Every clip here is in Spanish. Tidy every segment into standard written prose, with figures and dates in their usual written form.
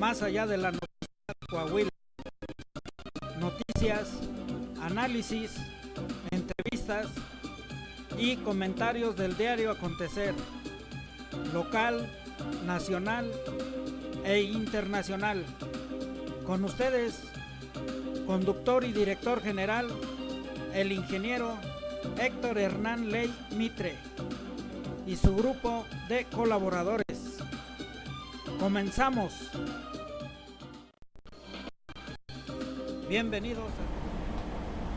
Más allá de la noticia Coahuila. Noticias, análisis, entrevistas y comentarios del diario acontecer local, nacional e internacional. Con ustedes, conductor y director general, el ingeniero Héctor Hernán Ley Mitre y su grupo de colaboradores. Comenzamos. Bienvenidos.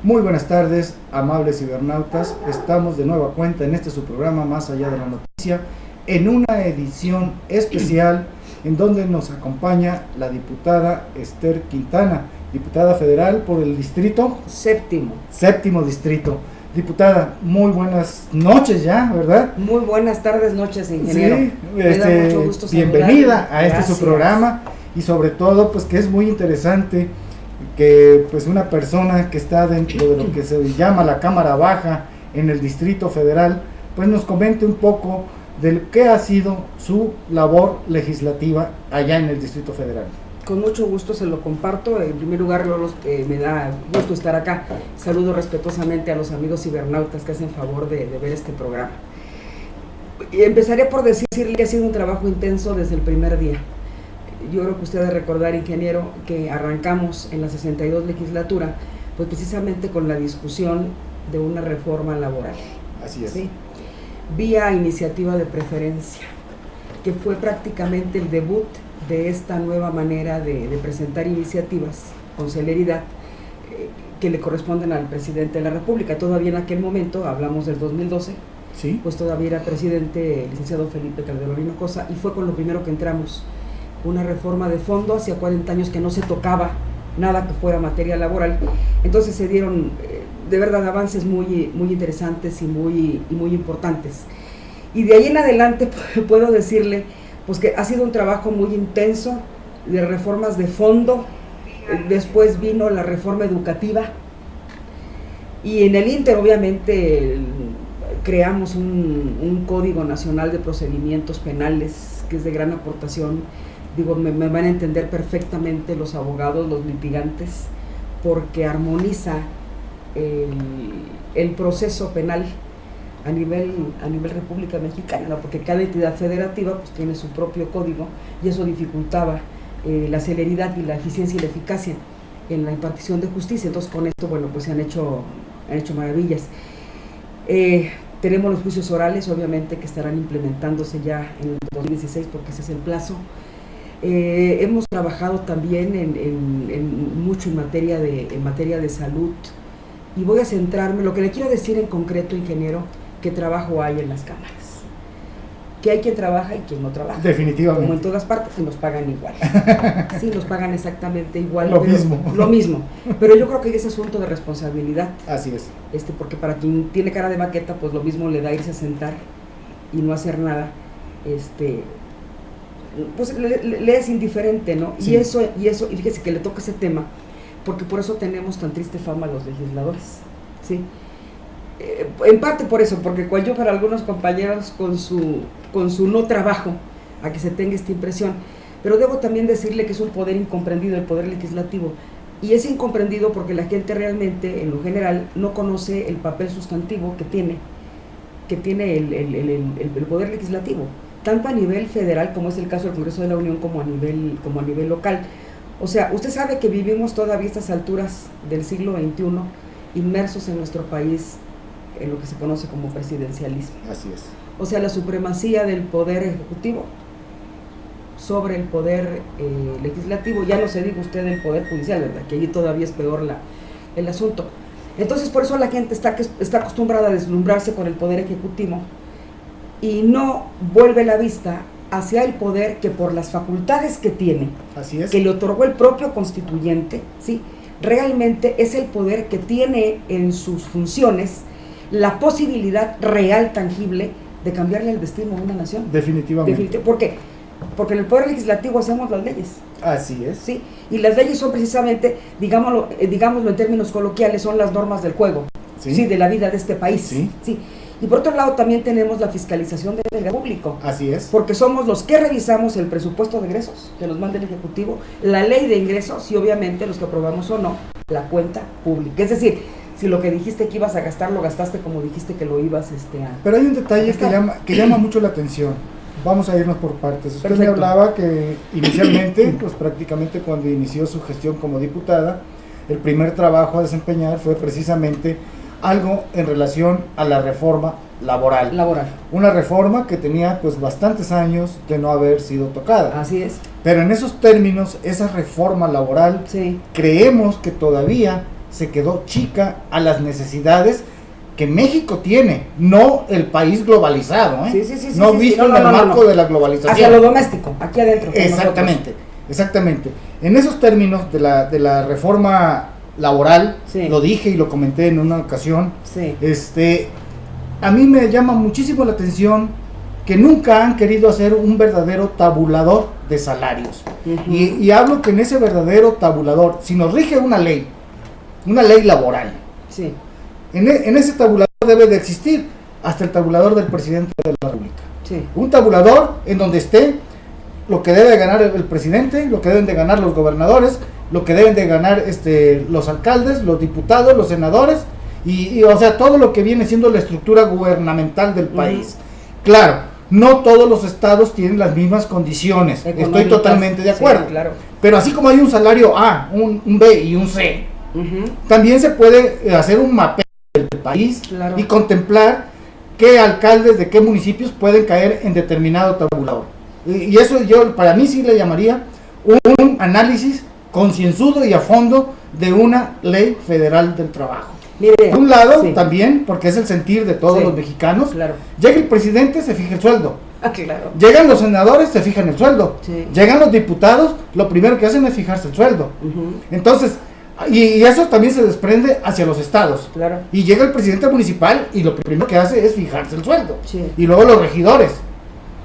Muy buenas tardes, amables cibernautas. Estamos de nueva cuenta en este su programa Más allá de la noticia, en una edición especial en donde nos acompaña la diputada Esther Quintana, diputada federal por el distrito séptimo distrito. Diputada, muy buenas noches ya, ¿verdad? Muy buenas tardes, noches, ingeniero. Sí, me da mucho gusto bienvenida a Gracias. Su programa, y sobre todo pues que es muy interesante que pues una persona que está dentro de lo que se llama la Cámara Baja en el Distrito Federal pues nos comente un poco de qué ha sido su labor legislativa allá en el Distrito Federal. Con mucho gusto se lo comparto. En primer lugar, me da gusto estar acá. Saludo respetuosamente a los amigos cibernautas que hacen favor de ver este programa. Y empezaré por decirle que ha sido un trabajo intenso desde el primer día. Yo creo que usted debe recordar, ingeniero, que arrancamos en la 62 legislatura, pues precisamente con la discusión de una reforma laboral. Así es. ¿Sí? Vía iniciativa de preferencia, que fue prácticamente el debut de esta nueva manera de presentar iniciativas con celeridad que le corresponden al presidente de la República. Todavía en aquel momento, hablamos del 2012, ¿sí? Pues todavía era presidente el licenciado Felipe Calderón Hinojosa, y fue con lo primero que entramos, una reforma de fondo. Hacía 40 años que no se tocaba nada que fuera materia laboral. Entonces se dieron de verdad avances muy interesantes y muy importantes. Y de ahí en adelante puedo decirle pues que ha sido un trabajo muy intenso de reformas de fondo. Después vino la reforma educativa, y en el ínter obviamente creamos un Código Nacional de Procedimientos Penales que es de gran aportación. Digo, me van a entender perfectamente los abogados, los litigantes, porque armoniza el proceso penal a nivel República Mexicana, ¿no? Porque cada entidad federativa pues tiene su propio código, y eso dificultaba la celeridad y la eficiencia y la eficacia en la impartición de justicia. Entonces con esto, bueno, pues se han hecho maravillas. Tenemos los juicios orales, obviamente, que estarán implementándose ya en el 2016, porque ese es el plazo. Hemos trabajado también en mucho en materia de salud, y voy a centrarme, lo que le quiero decir en concreto, ingeniero, qué trabajo hay en las cámaras, que hay quien trabaja y quien no trabaja. Definitivamente. Como en todas partes, y nos pagan igual. Sí, nos pagan exactamente igual. Lo mismo. Pero yo creo que es asunto de responsabilidad. Así es. Porque para quien tiene cara de baqueta, pues lo mismo le da irse a sentar y no hacer nada. Pues le es indiferente, ¿no? Sí. Y fíjese que le toca ese tema, porque por eso tenemos tan triste fama los legisladores, ¿sí? En parte por eso, porque yo para algunos compañeros con su no trabajo, a que se tenga esta impresión, pero debo también decirle que es un poder incomprendido, el poder legislativo, y es incomprendido porque la gente realmente, en lo general, no conoce el papel sustantivo que tiene el poder legislativo, tanto a nivel federal, como es el caso del Congreso de la Unión, como a nivel local. O sea, usted sabe que vivimos todavía a estas alturas del siglo XXI inmersos en nuestro país en lo que se conoce como presidencialismo. Así es. O sea, la supremacía del poder ejecutivo sobre el poder legislativo. Ya no se diga usted del poder judicial, ¿verdad? Que allí todavía es peor el asunto. Entonces, por eso la gente está acostumbrada a deslumbrarse con el poder ejecutivo y no vuelve la vista hacia el poder que, por las facultades que tiene, así es, que le otorgó el propio constituyente, ¿sí?, realmente es el poder que tiene en sus funciones la posibilidad real, tangible, de cambiarle el destino a una nación. Definitivamente. ¿Por qué? Porque en el poder legislativo hacemos las leyes. Así es. ¿Sí? Y las leyes son precisamente, digámoslo en términos coloquiales, son las normas del juego, ¿sí?, de la vida de este país. Sí. ¿Sí? Y por otro lado también tenemos la fiscalización del gasto público. Así es. Porque somos los que revisamos el presupuesto de egresos que nos manda el Ejecutivo, la ley de ingresos y obviamente los que aprobamos o no, la cuenta pública. Es decir, si lo que dijiste que ibas a gastar, lo gastaste como dijiste que lo ibas a... Pero hay un detalle que llama mucho la atención. Vamos a irnos por partes. Usted me hablaba que inicialmente, pues prácticamente cuando inició su gestión como diputada, el primer trabajo a desempeñar fue precisamente algo en relación a la reforma laboral. Una reforma que tenía pues bastantes años de no haber sido tocada. Así es. Pero en esos términos, esa reforma laboral, sí, creemos que todavía se quedó chica a las necesidades que México tiene, no el país globalizado, sí, no visto en el marco de la globalización. Hacia lo doméstico, aquí adentro. Exactamente. En esos términos de la reforma laboral, sí, lo dije y lo comenté en una ocasión, sí, a mí me llama muchísimo la atención que nunca han querido hacer un verdadero tabulador de salarios. Y hablo que en ese verdadero tabulador, si nos rige una ley laboral, sí, en ese tabulador debe de existir hasta el tabulador del presidente de la República. Sí. Un tabulador en donde esté lo que debe de ganar el presidente, lo que deben de ganar los gobernadores, lo que deben de ganar los alcaldes, los diputados, los senadores, y o sea, todo lo que viene siendo la estructura gubernamental del país. Claro, no todos los estados tienen las mismas condiciones, estoy totalmente de acuerdo. Sí, claro. Pero así como hay un salario A, un B y un C, también se puede hacer un mapeo del país, claro, y contemplar qué alcaldes de qué municipios pueden caer en determinado tabulador. Y eso yo para mí sí le llamaría un análisis concienzudo y a fondo de una ley federal del trabajo. Mire, por un lado, sí, también, porque es el sentir de todos los mexicanos, claro, llega el presidente, se fija el sueldo. Claro. Llegan los senadores, se fijan el sueldo. Sí. Llegan los diputados, lo primero que hacen es fijarse el sueldo. Entonces, y eso también se desprende hacia los estados. Claro. Y llega el presidente municipal y lo primero que hace es fijarse el sueldo. Sí. Y luego los regidores.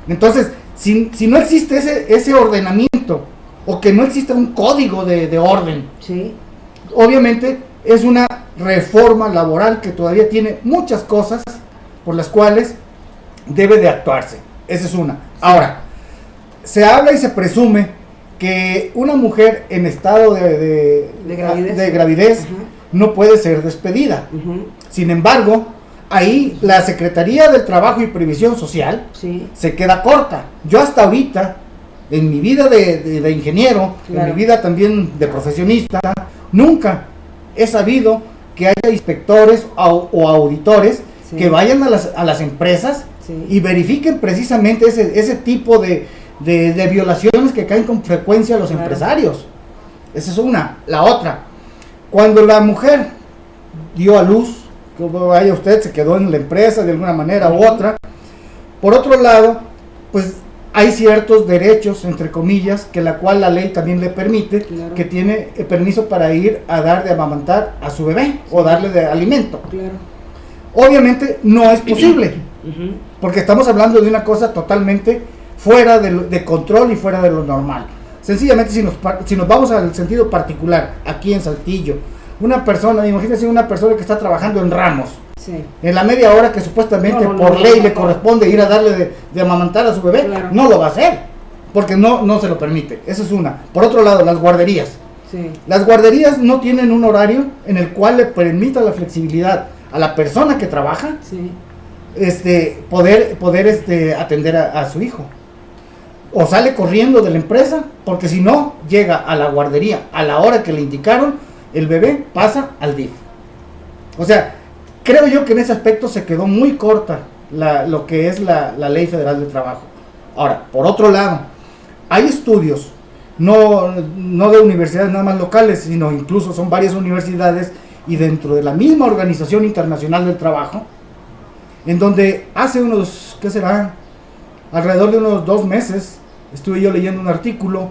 Entonces, si no existe ese ordenamiento, o que no existe un código de orden, sí, obviamente es una reforma laboral que todavía tiene muchas cosas por las cuales debe de actuarse. Esa es una. Ahora, se habla y se presume que una mujer en estado de gravidez no puede ser despedida. Sin embargo, ahí la Secretaría del Trabajo y Previsión Social se queda corta. Yo hasta ahorita, en mi vida de ingeniero, en mi vida también de profesionista, nunca he sabido que haya inspectores o auditores que vayan a las empresas y verifiquen precisamente ese tipo de violaciones que caen con frecuencia a los empresarios. Esa es una. La otra, cuando la mujer dio a luz, como vaya usted, se quedó en la empresa de alguna manera u otra, por otro lado, pues hay ciertos derechos, entre comillas, que la cual la ley también le permite, que tiene permiso para ir a dar de amamantar a su bebé o darle de alimento. Obviamente no es posible, porque estamos hablando de una cosa totalmente fuera de control y fuera de lo normal. Sencillamente, si nos vamos al sentido particular, aquí en Saltillo, una persona, imagínense una persona que está trabajando en Ramos, en la media hora que supuestamente por ley le corresponde ir a darle de amamantar a su bebé, no lo va a hacer, porque no se lo permite. Esa es una. Por otro lado, las guarderías. Las guarderías no tienen un horario en el cual le permita la flexibilidad a la persona que trabaja, poder atender a su hijo. O sale corriendo de la empresa, porque si no, llega a la guardería a la hora que le indicaron, el bebé pasa al DIF. O sea, creo yo que en ese aspecto se quedó muy corta lo que es la Ley Federal del Trabajo. Ahora, por otro lado, hay estudios, no de universidades nada más locales, sino incluso son varias universidades y dentro de la misma Organización Internacional del Trabajo, en donde hace unos, ¿qué será?, alrededor de unos 2 meses, estuve yo leyendo un artículo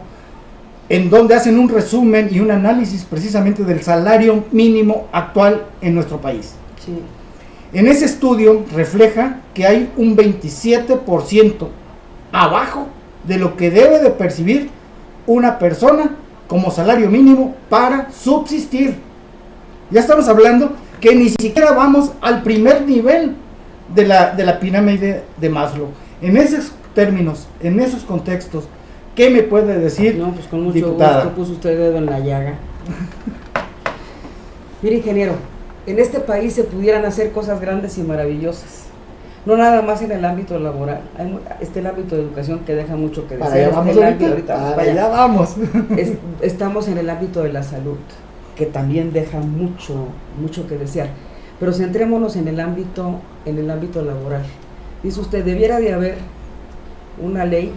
en donde hacen un resumen y un análisis precisamente del salario mínimo actual en nuestro país. En ese estudio refleja que hay un 27% abajo de lo que debe de percibir una persona como salario mínimo para subsistir. Ya estamos hablando que ni siquiera vamos al primer nivel de la pirámide de Maslow. En esos términos, en esos contextos, ¿qué me puede decir, No, pues con mucho diputada? gusto puso usted el dedo en la llaga. Mire, ingeniero, en este país se pudieran hacer cosas grandes y maravillosas. No nada más en el ámbito laboral. Está el ámbito de educación que deja mucho que Para desear. allá vamos Está el ahorita. ámbito- vamos Para para allá. allá vamos. Estamos en el ámbito de la salud, que también deja mucho que desear. Pero centrémonos en el ámbito laboral. Dice usted, debiera de haber una ley,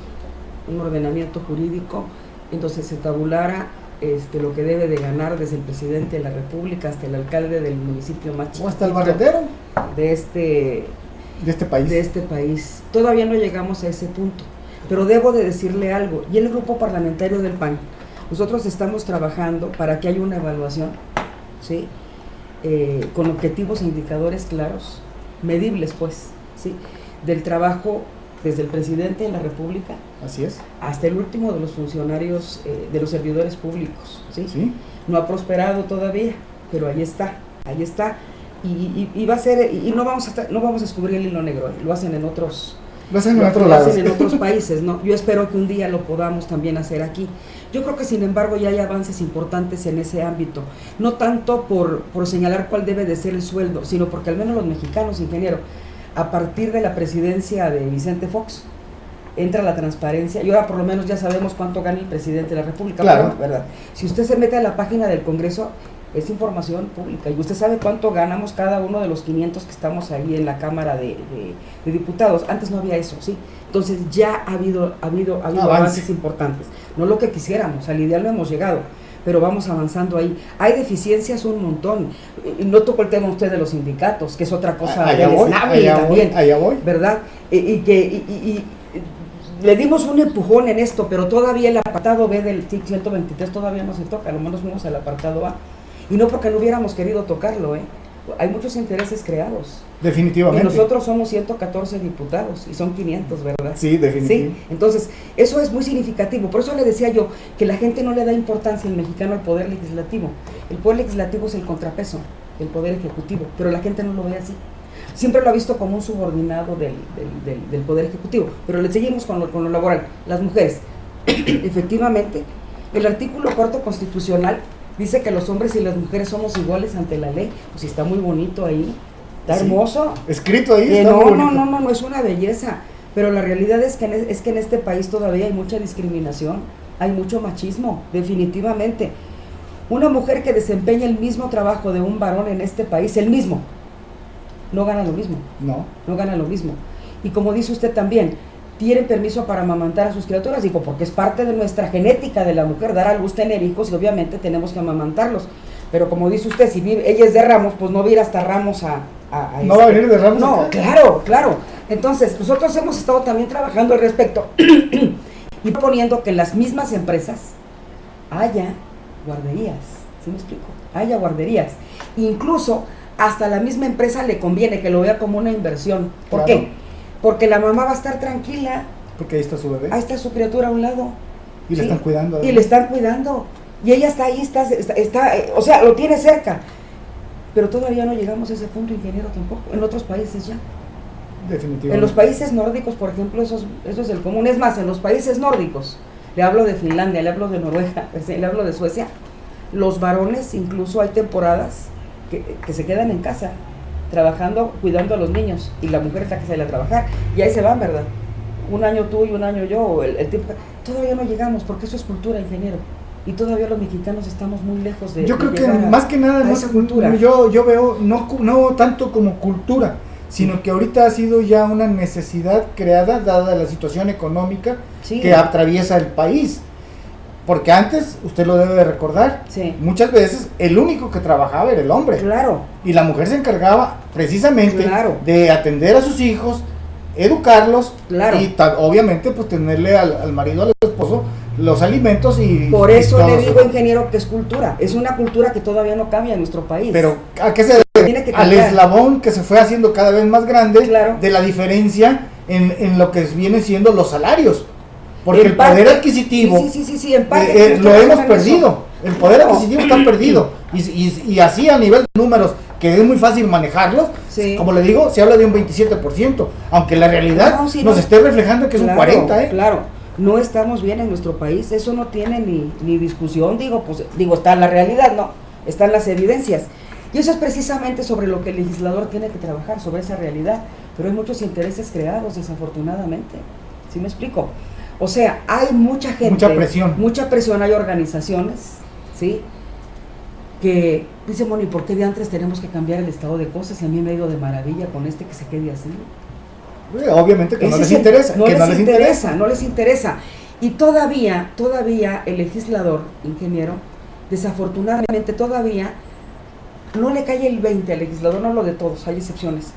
un ordenamiento jurídico, entonces se tabulara lo que debe de ganar desde el presidente de la República hasta el alcalde del municipio más chiquito O hasta el barretero de este de este país. Todavía no llegamos a ese punto, pero debo de decirle algo, y el grupo parlamentario del PAN, nosotros estamos trabajando para que haya una evaluación, ¿sí? Con objetivos e indicadores claros, medibles pues, ¿sí? Del trabajo desde el presidente de la República Así es. hasta el último de los funcionarios, de los servidores públicos, ¿sí? ¿Sí? No ha prosperado todavía, pero ahí está, y va a ser, y no vamos a descubrir el hilo negro, lo hacen en otros, Lo hacen en otros lo lados. hacen en otros países, ¿no? Yo espero que un día lo podamos también hacer aquí. Yo creo que sin embargo ya hay avances importantes en ese ámbito, no tanto por señalar cuál debe de ser el sueldo, sino porque al menos los mexicanos, ingeniero, a partir de la presidencia de Vicente Fox, entra la transparencia, y ahora por lo menos ya sabemos cuánto gana el presidente de la República, Claro. ¿verdad? Si usted se mete a la página del Congreso, es información pública, y usted sabe cuánto ganamos cada uno de los 500 que estamos ahí en la Cámara de Diputados. Antes no había eso, ¿sí? Entonces ya ha habido avances importantes, no lo que quisiéramos, al ideal no hemos llegado, pero vamos avanzando ahí. Hay deficiencias un montón, y no tocó el tema usted de los sindicatos, que es otra cosa deleznable también, allá voy. ¿verdad? Y le dimos un empujón en esto, pero todavía el apartado B del TIC 123 todavía no se toca, lo menos fuimos al apartado A, y no porque no hubiéramos querido tocarlo, hay muchos intereses creados. Definitivamente. Y nosotros somos 114 diputados y son 500, ¿verdad? Sí, definitivamente. Sí, entonces eso es muy significativo. Por eso le decía yo que la gente no le da importancia el mexicano al poder legislativo. El poder legislativo es el contrapeso del poder ejecutivo, pero la gente no lo ve así. Siempre lo ha visto como un subordinado del poder ejecutivo, pero le seguimos con lo laboral. Las mujeres, efectivamente, el artículo 4 constitucional dice que los hombres y las mujeres somos iguales ante la ley. Pues está muy bonito ahí. Está Sí. hermoso. Escrito ahí. Está muy bonito. No, es una belleza. Pero la realidad es que en este país todavía hay mucha discriminación, hay mucho machismo, definitivamente. Una mujer que desempeña el mismo trabajo de un varón en este país, el mismo, no gana lo mismo, no gana lo mismo. Y como dice usted también, tienen permiso para amamantar a sus criaturas, digo, porque es parte de nuestra genética de la mujer, dar a luz, tener hijos, y obviamente tenemos que amamantarlos. Pero como dice usted, si ella es de Ramos, pues no va a ir hasta Ramos a No va a venir de Ramos. No, acá. claro. Entonces, nosotros hemos estado también trabajando al respecto y proponiendo que en las mismas empresas haya guarderías, ¿sí me explico? Haya guarderías. Incluso hasta la misma empresa le conviene que lo vea como una inversión. ¿Por Claro. qué? Porque la mamá va a estar tranquila, Porque ahí está su bebé. ahí está su criatura a un lado. Y le ¿sí? están cuidando. Y le están cuidando. Y ella está ahí, o sea, lo tiene cerca. Pero todavía no llegamos a ese punto, ingeniero, tampoco. En otros países ya. Definitivamente. En los países nórdicos, por ejemplo, eso es el común. Es más, en los países nórdicos, le hablo de Finlandia, le hablo de Noruega, le hablo de Suecia, los varones, incluso hay temporadas que se quedan en casa, trabajando, cuidando a los niños, y la mujer está que sale a trabajar, y ahí se van, ¿verdad? Un año tú y un año yo, el tiempo. Todavía no llegamos, porque eso es cultura, ingeniero. Y todavía los mexicanos estamos muy lejos de Yo creo que llegar más que nada a esa cultura. yo veo no tanto como cultura, sino que ahorita ha sido ya una necesidad creada dada la situación económica Sí. que atraviesa el país. Porque antes, usted lo debe de recordar, Sí. muchas veces el único que trabajaba era el hombre. Claro. Y la mujer se encargaba precisamente Claro. de atender a sus hijos, educarlos, Claro. y obviamente pues tenerle al marido, al esposo, los alimentos y... Por eso y todo le eso. digo, ingeniero, que es cultura. Es una cultura que todavía no cambia en nuestro país. Pero ¿a qué se debe? Tiene que Al cambiar. eslabón que se fue haciendo cada vez más grande, Claro. de la diferencia en lo que vienen siendo los salarios. Porque En el parte- poder adquisitivo Sí, en parte. lo hemos Eso. perdido. El poder Claro. adquisitivo está perdido. Y así a nivel de números, que es muy fácil manejarlos, Sí. como le digo, se habla de un 27%, aunque la realidad No, sí, nos no. esté reflejando que es un 40%, Claro, no estamos bien en nuestro país, eso no tiene ni discusión, digo, está en la realidad, no, están las evidencias. Y eso es precisamente sobre lo que el legislador tiene que trabajar, sobre esa realidad, pero hay muchos intereses creados, desafortunadamente, ¿sí me explico? O sea, hay mucha gente, mucha presión, hay organizaciones, ¿sí?, que dicen, bueno, ¿y por qué de antes tenemos que cambiar el estado de cosas? Y a mí me ha ido de maravilla con que se quede así. Obviamente que no les interesa. No les interesa. Y todavía el legislador, ingeniero, desafortunadamente todavía no le cae el 20 al legislador, no hablo de todos, hay excepciones.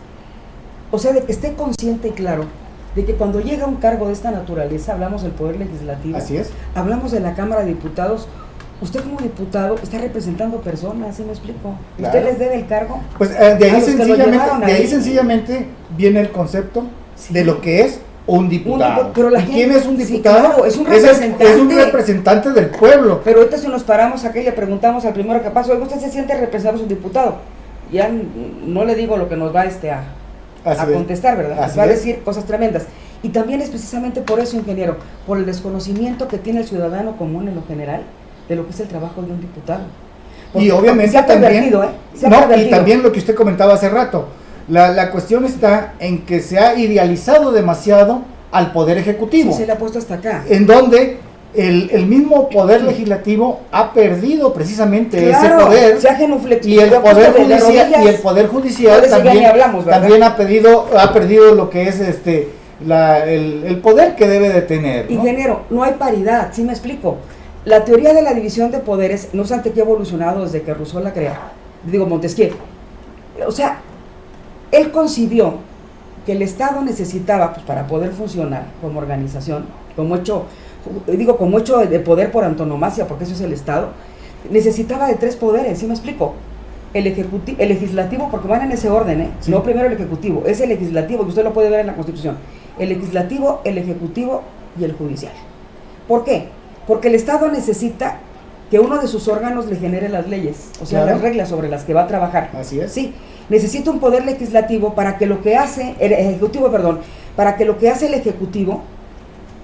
O sea, de que esté consciente y claro de que cuando llega un cargo de esta naturaleza, hablamos del Poder Legislativo, así es, hablamos de la Cámara de Diputados, usted como diputado está representando personas, ¿sí me explico? Claro. ¿Usted les debe el cargo? Pues de ahí sencillamente viene el concepto de lo que es un diputado. Pero ¿Y quién es un diputado? Sí, claro, es un representante del pueblo. Pero ahorita si nos paramos acá y le preguntamos al primero que pasa, oiga, ¿usted se siente representado a su diputado? Ya no le digo lo que nos va a contestar, ¿verdad? Nos va a decir cosas tremendas. Y también es precisamente por eso, ingeniero, por el desconocimiento que tiene el ciudadano común en lo general de lo que es el trabajo de un diputado. Y obviamente también, y también lo que usted comentaba hace rato, la cuestión está en que se ha idealizado demasiado al Poder Ejecutivo. Sí, se le ha puesto hasta acá. En donde el mismo Poder Legislativo ha perdido precisamente ese poder, y el Poder Judicial también ha perdido lo que es el poder que debe de tener, ¿no? Ingeniero, no hay paridad, ¿sí me explico? La teoría de la división de poderes, no obstante que ha evolucionado desde que Rousseau la crea, Montesquieu, o sea, él concibió que el Estado necesitaba, pues, para poder funcionar como organización, como hecho de poder por antonomasia, porque eso es el Estado, necesitaba de 3 poderes, ¿sí me explico? El legislativo, porque van en ese orden, sí. No primero el ejecutivo, es el legislativo, que usted lo puede ver en la Constitución, el legislativo, el ejecutivo y el judicial. ¿Por qué? Porque el Estado necesita que uno de sus órganos le genere las leyes, o sea, las reglas sobre las que va a trabajar. Así es. Sí, necesita un poder legislativo para que lo que hace, para que lo que hace el ejecutivo,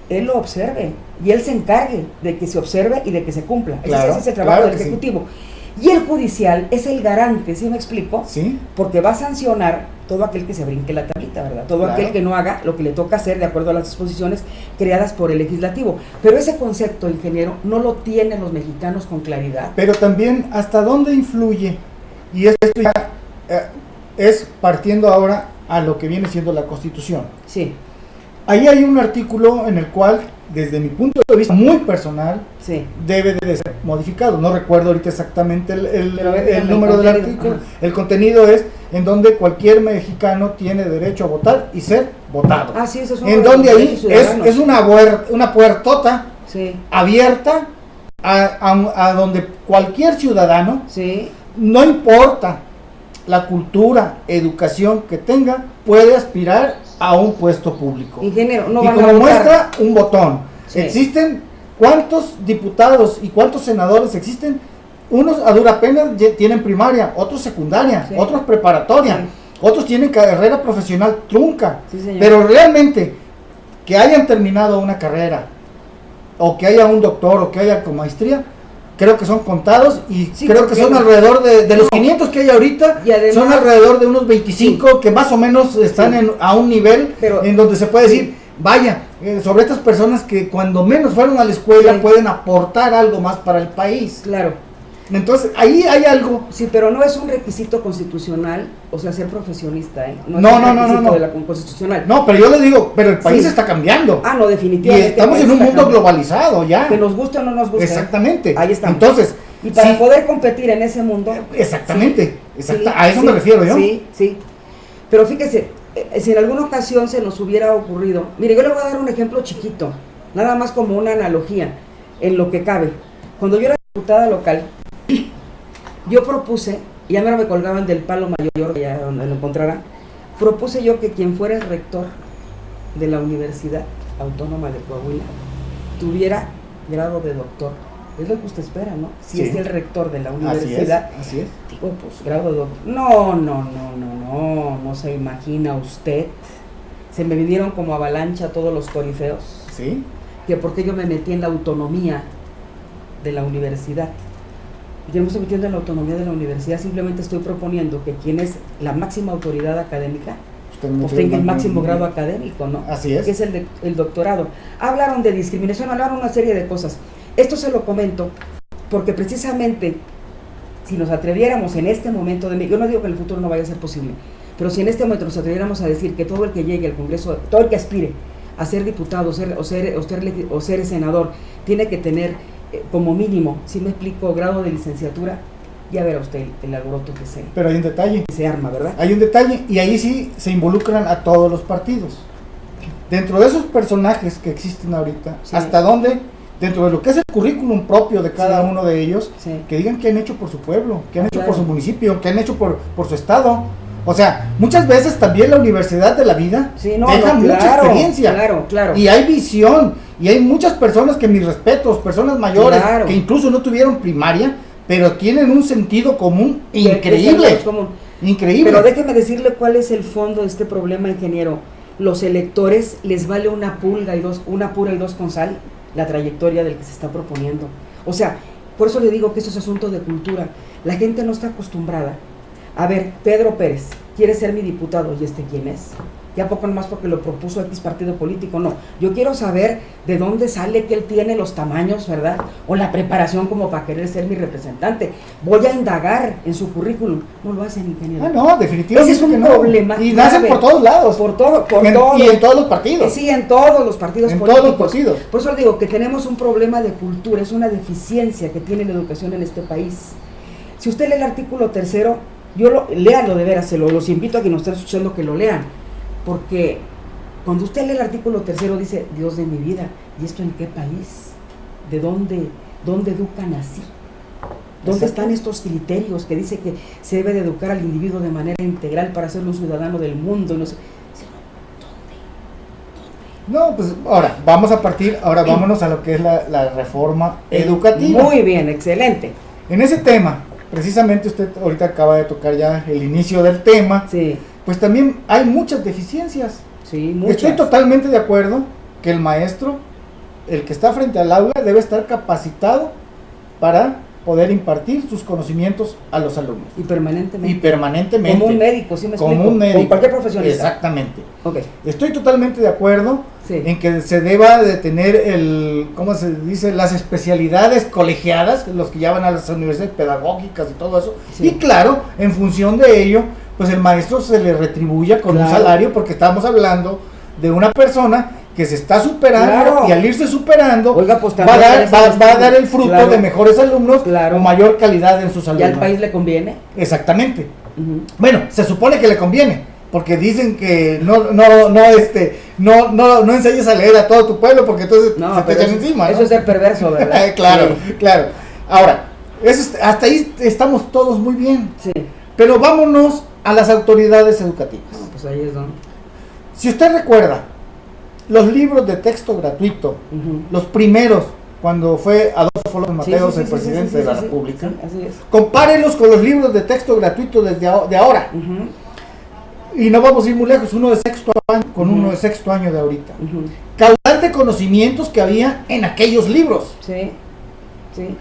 él lo observe y él se encargue de que se observe y de que se cumpla. Ese es el trabajo del ejecutivo. Sí. Y el judicial es el garante, ¿sí me explico? Sí. Porque va a sancionar todo aquel que se brinque la tablita, ¿verdad? Todo aquel que no haga lo que le toca hacer de acuerdo a las disposiciones creadas por el legislativo. Pero ese concepto, ingeniero, no lo tienen los mexicanos con claridad. Pero también, ¿hasta dónde influye? Y esto ya es partiendo ahora a lo que viene siendo la Constitución. Sí. Ahí hay un artículo en el cual, desde mi punto de vista muy personal, sí, debe de ser modificado. No recuerdo ahorita exactamente el número del artículo. El contenido es en donde cualquier mexicano tiene derecho a votar y ser votado. Ah, sí, eso es en donde ahí es una puertota, sí, abierta a donde cualquier ciudadano, sí, no importa la cultura, educación que tenga, puede aspirar a un puesto público. Ingeniero, no y van como a votar. muestra un botón. Sí. Existen cuántos diputados y cuántos senadores existen. Unos a dura pena tienen primaria, otros secundaria, sí, otros preparatoria, sí, otros tienen carrera profesional trunca. Sí, pero realmente que hayan terminado una carrera o que haya un doctor o que haya con maestría, creo que son contados y sí, creo que son alrededor de los 500 que hay ahorita, y además, son alrededor de unos 25 sí, que más o menos están a un nivel en donde se puede decir, vaya, sobre estas personas que cuando menos fueron a la escuela pueden aportar algo más para el país. Claro. Entonces, ahí hay algo. Sí, pero no es un requisito constitucional, o sea, ser profesionista, ¿eh? No, es un requisito de la constitucional. No, pero yo le digo, pero el país está cambiando. Ah, no, definitivamente. Y estamos en un mundo globalizado ya. Que nos guste o no nos guste. Exactamente. Ahí estamos. Entonces, y para poder competir en ese mundo. Exactamente. A eso me refiero yo. Sí, sí. Pero fíjese, si en alguna ocasión se nos hubiera ocurrido, mire, yo le voy a dar un ejemplo chiquito, nada más como una analogía, en lo que cabe. Cuando yo era diputada local, yo propuse, y ya no me colgaban del palo mayor, ya donde lo encontrara, propuse yo que quien fuera el rector de la Universidad Autónoma de Coahuila tuviera grado de doctor Es lo que usted espera, ¿no? Si Sí. es el rector de la universidad. Así es. Digo, pues grado de doctor. No se imagina usted. Se me vinieron como avalancha todos los corifeos. Sí. Que porque yo me metí en la autonomía de la universidad. Yo no me estoy metiendo en la autonomía de la universidad, simplemente estoy proponiendo que quien es la máxima autoridad académica pues tenga el máximo grado académico, ¿no? Así es. Que es el doctorado. Hablaron de discriminación, hablaron una serie de cosas. Esto se lo comento porque precisamente si nos atreviéramos en este momento, yo no digo que en el futuro no vaya a ser posible, pero si en este momento nos atreviéramos a decir que todo el que llegue al Congreso, todo el que aspire a ser diputado o ser senador, tiene que tener como mínimo, si me explico, grado de licenciatura, ya verá usted el alboroto que Pero hay un detalle. se arma, ¿verdad? Hay un detalle, y ahí sí se involucran a todos los partidos. Dentro de esos personajes que existen ahorita, Sí. ¿hasta dónde? Dentro de lo que es el currículum propio de cada Sí. uno de ellos, Sí. que digan qué han hecho por su pueblo, qué han hecho Claro. por su municipio, qué han hecho por su estado. O sea, muchas veces también la universidad de la vida Sí, no, deja no, mucha claro, experiencia. claro. Y hay visión, y hay muchas personas que mis respetos, personas mayores, Claro. que incluso no tuvieron primaria, pero tienen un sentido común Que es el increíble. más común. Increíble. Pero déjeme decirle cuál es el fondo de este problema, ingeniero. Los electores les vale una pura y dos con sal la trayectoria del que se está proponiendo. O sea, por eso le digo que eso es asunto de cultura. La gente no está acostumbrada. A ver, Pedro Pérez quiere ser mi diputado, ¿y este quién es? Ya poco más porque lo propuso X partido político, no. Yo quiero saber de dónde sale que él tiene los tamaños, ¿verdad? O la preparación como para querer ser mi representante. Voy a indagar en su currículum. No lo hacen, ingeniero. Ah, no, definitivamente. Ese es un que no. problema Y grave. nacen por todos lados. Por todo, Y en todos los partidos. Sí, en todos los partidos En políticos. todos los partidos. Por eso le digo que tenemos un problema de cultura, es una deficiencia que tiene la educación en este país. Si usted lee el artículo 3º, léanlo de veras, los invito a que nos estén escuchando que lo lean, porque cuando usted lee el artículo 3º dice, Dios de mi vida, ¿y esto en qué país? ¿De dónde educan así? ¿Dónde Exacto. están estos criterios que dice que se debe de educar al individuo de manera integral para ser un ciudadano del mundo? Y no sé. No, pues ahora vámonos a lo que es la reforma educativa. Muy bien, excelente. En ese tema, precisamente usted ahorita acaba de tocar ya el inicio del tema, Sí, pues también hay muchas deficiencias. sí, muchas. Estoy totalmente de acuerdo que el maestro, el que está frente al aula, debe estar capacitado para poder impartir sus conocimientos a los alumnos. Y permanentemente. Y permanentemente. Como un médico, ¿sí me explico? Como un médico. Con cualquier profesionista. Exactamente. Ok, Estoy totalmente de acuerdo sí. en que se deba de tener ¿cómo se dice? Las especialidades colegiadas, los que ya van a las universidades pedagógicas y todo eso. Sí. Y claro, en función de ello, pues el maestro se le retribuya con un Claro. salario, porque estamos hablando de una persona que se está superando, Claro. y al irse superando Oiga, pues va, también a dar el fruto Claro. de mejores alumnos, Claro. o mayor calidad en sus ¿Y alumnos. al país le conviene? Exactamente. Ujú. Bueno, se supone que le conviene, porque dicen que no enseñes a leer a todo tu pueblo, porque entonces No, se te pero echan encima, ¿no? eso es ser perverso, ¿verdad? Claro, Sí. claro. Ahora, hasta ahí estamos todos muy bien, Sí. pero vámonos a las autoridades educativas. No, pues ahí es donde. Si usted recuerda, los libros de texto gratuito, Ujú. los primeros, cuando fue Adolfo López Sí, Mateos sí, el sí, presidente sí, de la sí, sí, República, sí, así es. compárenlos con los libros de texto gratuito de ahora. Ujú. Y no vamos a ir muy lejos, uno de sexto año con Ujú. uno de sexto año de ahorita. Ujú. Caudal de conocimientos que había en aquellos libros. Sí, sí.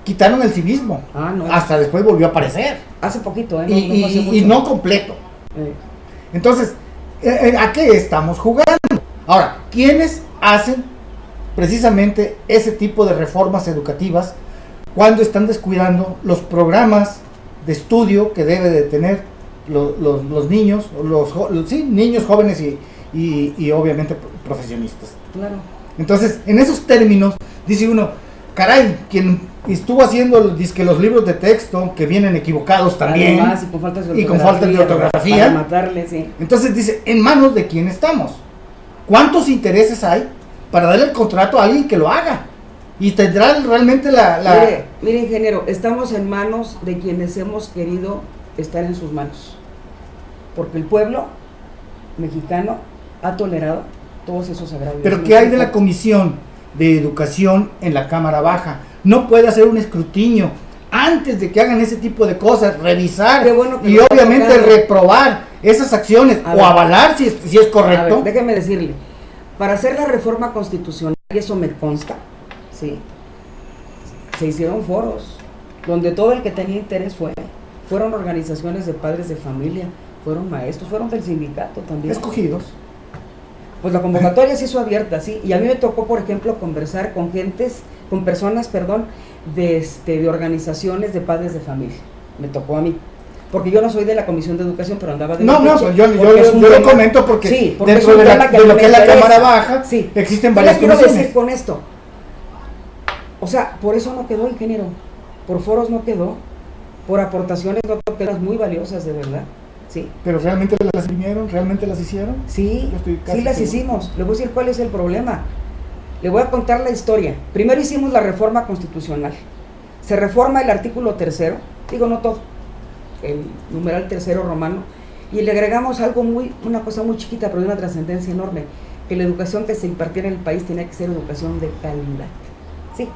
Quitaron el civismo. Ah, no. Hasta después volvió a aparecer. Hace poquito, ¿eh? Y fue hace y mucho. no completo. Eh, Entonces, ¿a qué estamos jugando? Ahora, ¿quiénes hacen precisamente ese tipo de reformas educativas cuando están descuidando los programas de estudio que debe de tener los niños, niños, jóvenes y obviamente profesionistas? claro. Entonces, en esos términos, dice uno, caray, quien estuvo haciendo los libros de texto que vienen equivocados también, Además, y con faltas de y con faltas de ortografía. Para matarle, sí. entonces dice, ¿en manos de quién estamos? ¿Cuántos intereses hay para darle el contrato a alguien que lo haga? Y tendrá realmente Mire, ingeniero, estamos en manos de quienes hemos querido estar en sus manos. Porque el pueblo mexicano ha tolerado todos esos agravios. Pero ¿qué hay de la comisión de Educación en la Cámara Baja. No puede hacer un escrutinio antes de que hagan ese tipo de cosas, revisar y obviamente reprobar esas acciones o avalar si es correcto. A ver, déjeme decirle, para hacer la reforma constitucional, y eso me consta, sí, se hicieron foros donde todo el que tenía interés fueron organizaciones de padres de familia, fueron maestros, fueron del sindicato también. Escogidos. Pues la convocatoria se hizo abierta, sí, y a mí me tocó, por ejemplo, conversar con personas, de organizaciones de padres de familia. Me tocó a mí, porque yo no soy de la Comisión de Educación, pero andaba de pues yo lo comento porque, sí, dentro de lo que es la Cámara Baja, sí, existen varias comisiones. ¿Qué quiero decir con esto? O sea, por eso no quedó, ingeniero, por foros no quedó, por aportaciones no quedan muy valiosas, de verdad. Sí. ¿Pero realmente las vinieron? ¿Realmente las hicieron? Sí, sí las hicimos. Le voy a decir cuál es el problema. Le voy a contar la historia. Primero hicimos la reforma constitucional. Se reforma el artículo 3, digo no todo, el numeral 3 romano, y le agregamos una cosa muy chiquita, pero de una trascendencia enorme, que la educación que se impartiera en el país tenía que ser educación de calidad. Sí.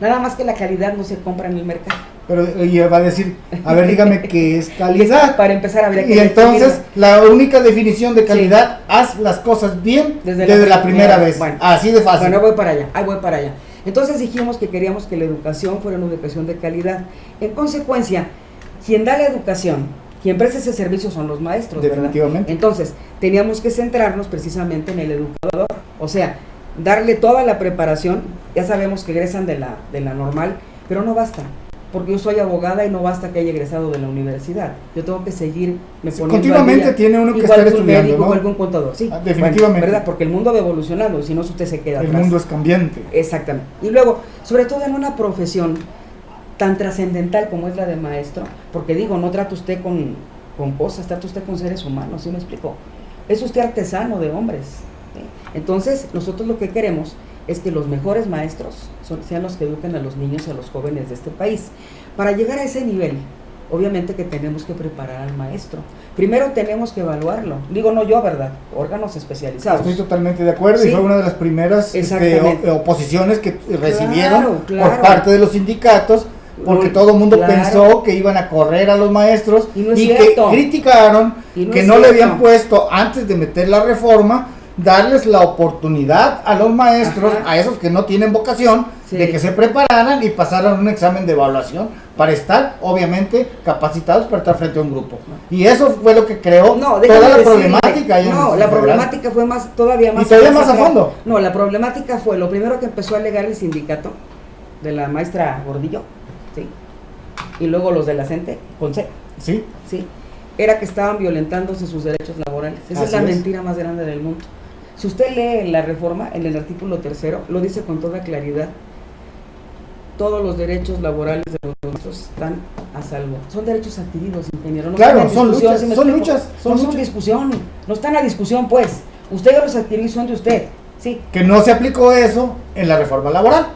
Nada más que la calidad no se compra en el mercado. Pero ella va a decir, a ver, dígame qué es calidad. Para empezar a ver. Y entonces, la única definición de calidad, sí, haz las cosas bien desde la primera vez. Bueno, así de fácil. Bueno, voy para allá. Entonces dijimos que queríamos que la educación fuera una educación de calidad. En consecuencia, quien da la educación, quien presta ese servicio son los maestros, definitivamente, ¿verdad? Entonces, teníamos que centrarnos precisamente en el educador. O sea, darle toda la preparación. Ya sabemos que egresan de la normal, pero no basta, porque yo soy abogada y no basta que haya egresado de la universidad. Yo tengo que seguir continuamente tiene uno que estar estudiando, médico, ¿no? O algún contador, sí. Definitivamente. Bueno, ¿verdad? Porque el mundo va evolucionando, si no usted se queda atrás. El mundo es cambiante. Exactamente. Y luego, sobre todo en una profesión tan trascendental como es la de maestro, porque digo, no trata usted con cosas, trata usted con seres humanos, ¿sí me explico? Es usted artesano de hombres, ¿sí? Entonces, nosotros lo que queremos es que los mejores maestros sean los que eduquen a los niños y a los jóvenes de este país. Para llegar a ese nivel, obviamente que tenemos que preparar al maestro. Primero tenemos que evaluarlo. Digo, no yo, ¿verdad? Órganos especializados. Estoy totalmente de acuerdo, sí. Y fue una de las primeras oposiciones que recibieron por parte de los sindicatos, porque todo el mundo pensó que iban a correr a los maestros y que criticaron que no le habían puesto, antes de meter la reforma, darles la oportunidad a los maestros, a esos que no tienen vocación, de que se prepararan y pasaran un examen de evaluación para estar, obviamente, capacitados para estar frente a un grupo. Y eso fue lo que creó toda la problemática. La problemática fue todavía más a fondo. No, la problemática fue, lo primero que empezó a alegar el sindicato de la maestra Gordillo, ¿sí? Y luego los de la CENTE, con C, ¿sí? Sí, era que estaban violentándose sus derechos laborales. Esa es la mentira más grande del mundo. Si usted lee la reforma, en el artículo 3, lo dice con toda claridad. Todos los derechos laborales de los maestros están a salvo. Son derechos adquiridos, ingeniero. No claro, son luchas, no son discusión, no están a discusión, pues. Usted ya los adquirió y son de usted, ¿sí? Que no se aplicó eso en la reforma laboral.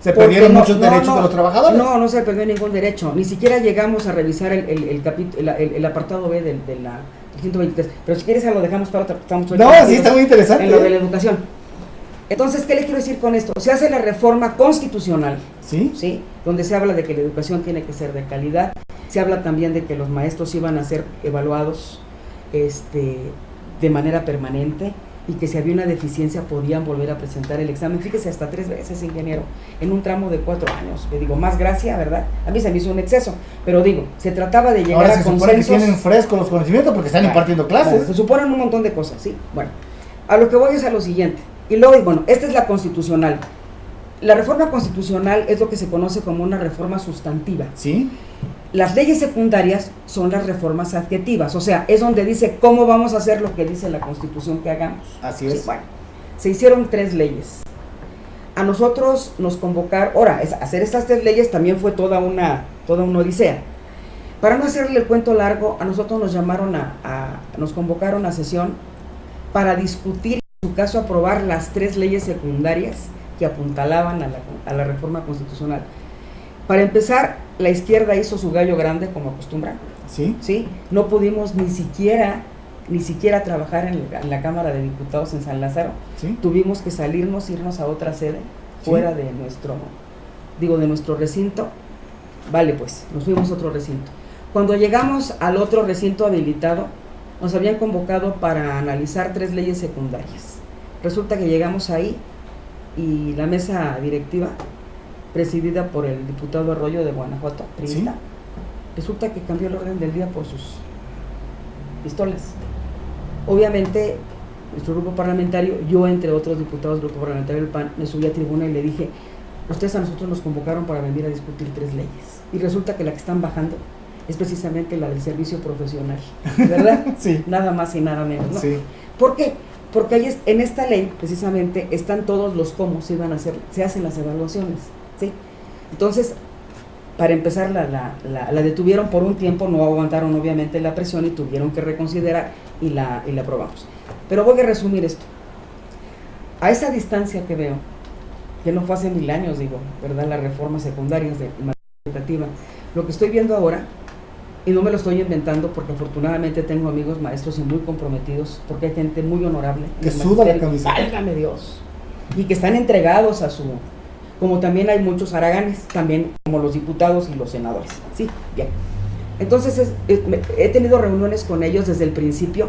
Se perdieron muchos derechos de los trabajadores. No se perdió ningún derecho. Ni siquiera llegamos a revisar el apartado B de la 123. Pero si quieres, lo dejamos para otra. Sí, está muy interesante. En lo de la educación. Entonces, ¿qué le quiero decir con esto? Se hace la reforma constitucional, ¿sí? Donde se habla de que la educación tiene que ser de calidad. Se habla también de que los maestros iban a ser evaluados de manera permanente, y que si había una deficiencia podían volver a presentar el examen. Fíjese, hasta 3 veces, ingeniero, en un tramo de 4 años. Le digo, más gracia, ¿verdad? A mí se me hizo un exceso, pero digo, se trataba de llegar a consensos. Ahora se supone que tienen frescos los conocimientos porque están impartiendo clases. Se suponen un montón de cosas, ¿sí? Bueno, a lo que voy es a lo siguiente. Y luego, bueno, esta es la constitucional. La reforma constitucional es lo que se conoce como una reforma sustantiva. ¿Sí? Las leyes secundarias son las reformas adjetivas, o sea, es donde dice cómo vamos a hacer lo que dice la Constitución que hagamos. Así es. Bueno, se hicieron 3 leyes. A nosotros nos convocaron, ahora, hacer estas 3 leyes también fue toda una odisea. Para no hacerle el cuento largo, a nosotros nos llamaron nos convocaron a sesión para discutir, en su caso, aprobar las 3 leyes secundarias que apuntalaban a la reforma constitucional. Para empezar, la izquierda hizo su gallo grande como acostumbra. ¿Sí? ¿Sí? No pudimos ni siquiera ni siquiera trabajar en la Cámara de Diputados en San Lázaro. ¿Sí? Tuvimos que irnos a otra sede, ¿Sí? fuera de nuestro recinto. Vale, pues, nos fuimos a otro recinto. Cuando llegamos al otro recinto habilitado, nos habían convocado para analizar 3 leyes secundarias. Resulta que llegamos ahí y la mesa directiva, presidida por el diputado Arroyo de Guanajuato, priista, ¿Sí? resulta que cambió el orden del día por sus pistolas. Obviamente, nuestro grupo parlamentario, yo entre otros diputados del grupo parlamentario del PAN, me subí a tribuna y le dije, ustedes a nosotros nos convocaron para venir a discutir 3 leyes. Y resulta que la que están bajando es precisamente la del servicio profesional, ¿verdad? Sí. Nada más y nada menos, ¿no? Sí. ¿Por qué? Porque ahí en esta ley, precisamente, están todos los cómo se hacen las evaluaciones, ¿sí? Entonces, para empezar, la detuvieron por un tiempo, no aguantaron obviamente la presión y tuvieron que reconsiderar y la aprobamos. Pero voy a resumir esto. A esa distancia que veo, que no fue hace 1000 años, digo, ¿verdad? Las reformas secundarias de materia educativa, lo que estoy viendo ahora, y no me lo estoy inventando porque afortunadamente tengo amigos maestros y muy comprometidos, porque hay gente muy honorable. Que suda la camiseta. Válgame Dios. Y que están entregados a su... Como también hay muchos haraganes, también como los diputados y los senadores. Sí, bien. Entonces he tenido reuniones con ellos desde el principio,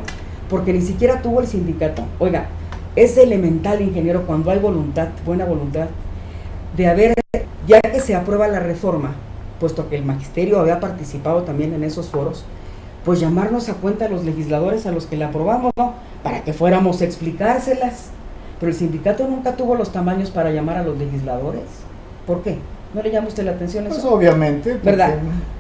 porque ni siquiera tuvo el sindicato. Oiga, es elemental, ingeniero, cuando hay voluntad, buena voluntad, de haber, ya que se aprueba la reforma, puesto que el magisterio había participado también en esos foros, pues llamarnos a cuenta a los legisladores a los que la aprobamos, ¿no? Para que fuéramos a explicárselas. Pero el sindicato nunca tuvo los tamaños para llamar a los legisladores. ¿Por qué? ¿No le llama usted la atención a eso? Pues obviamente. Porque... ¿Verdad?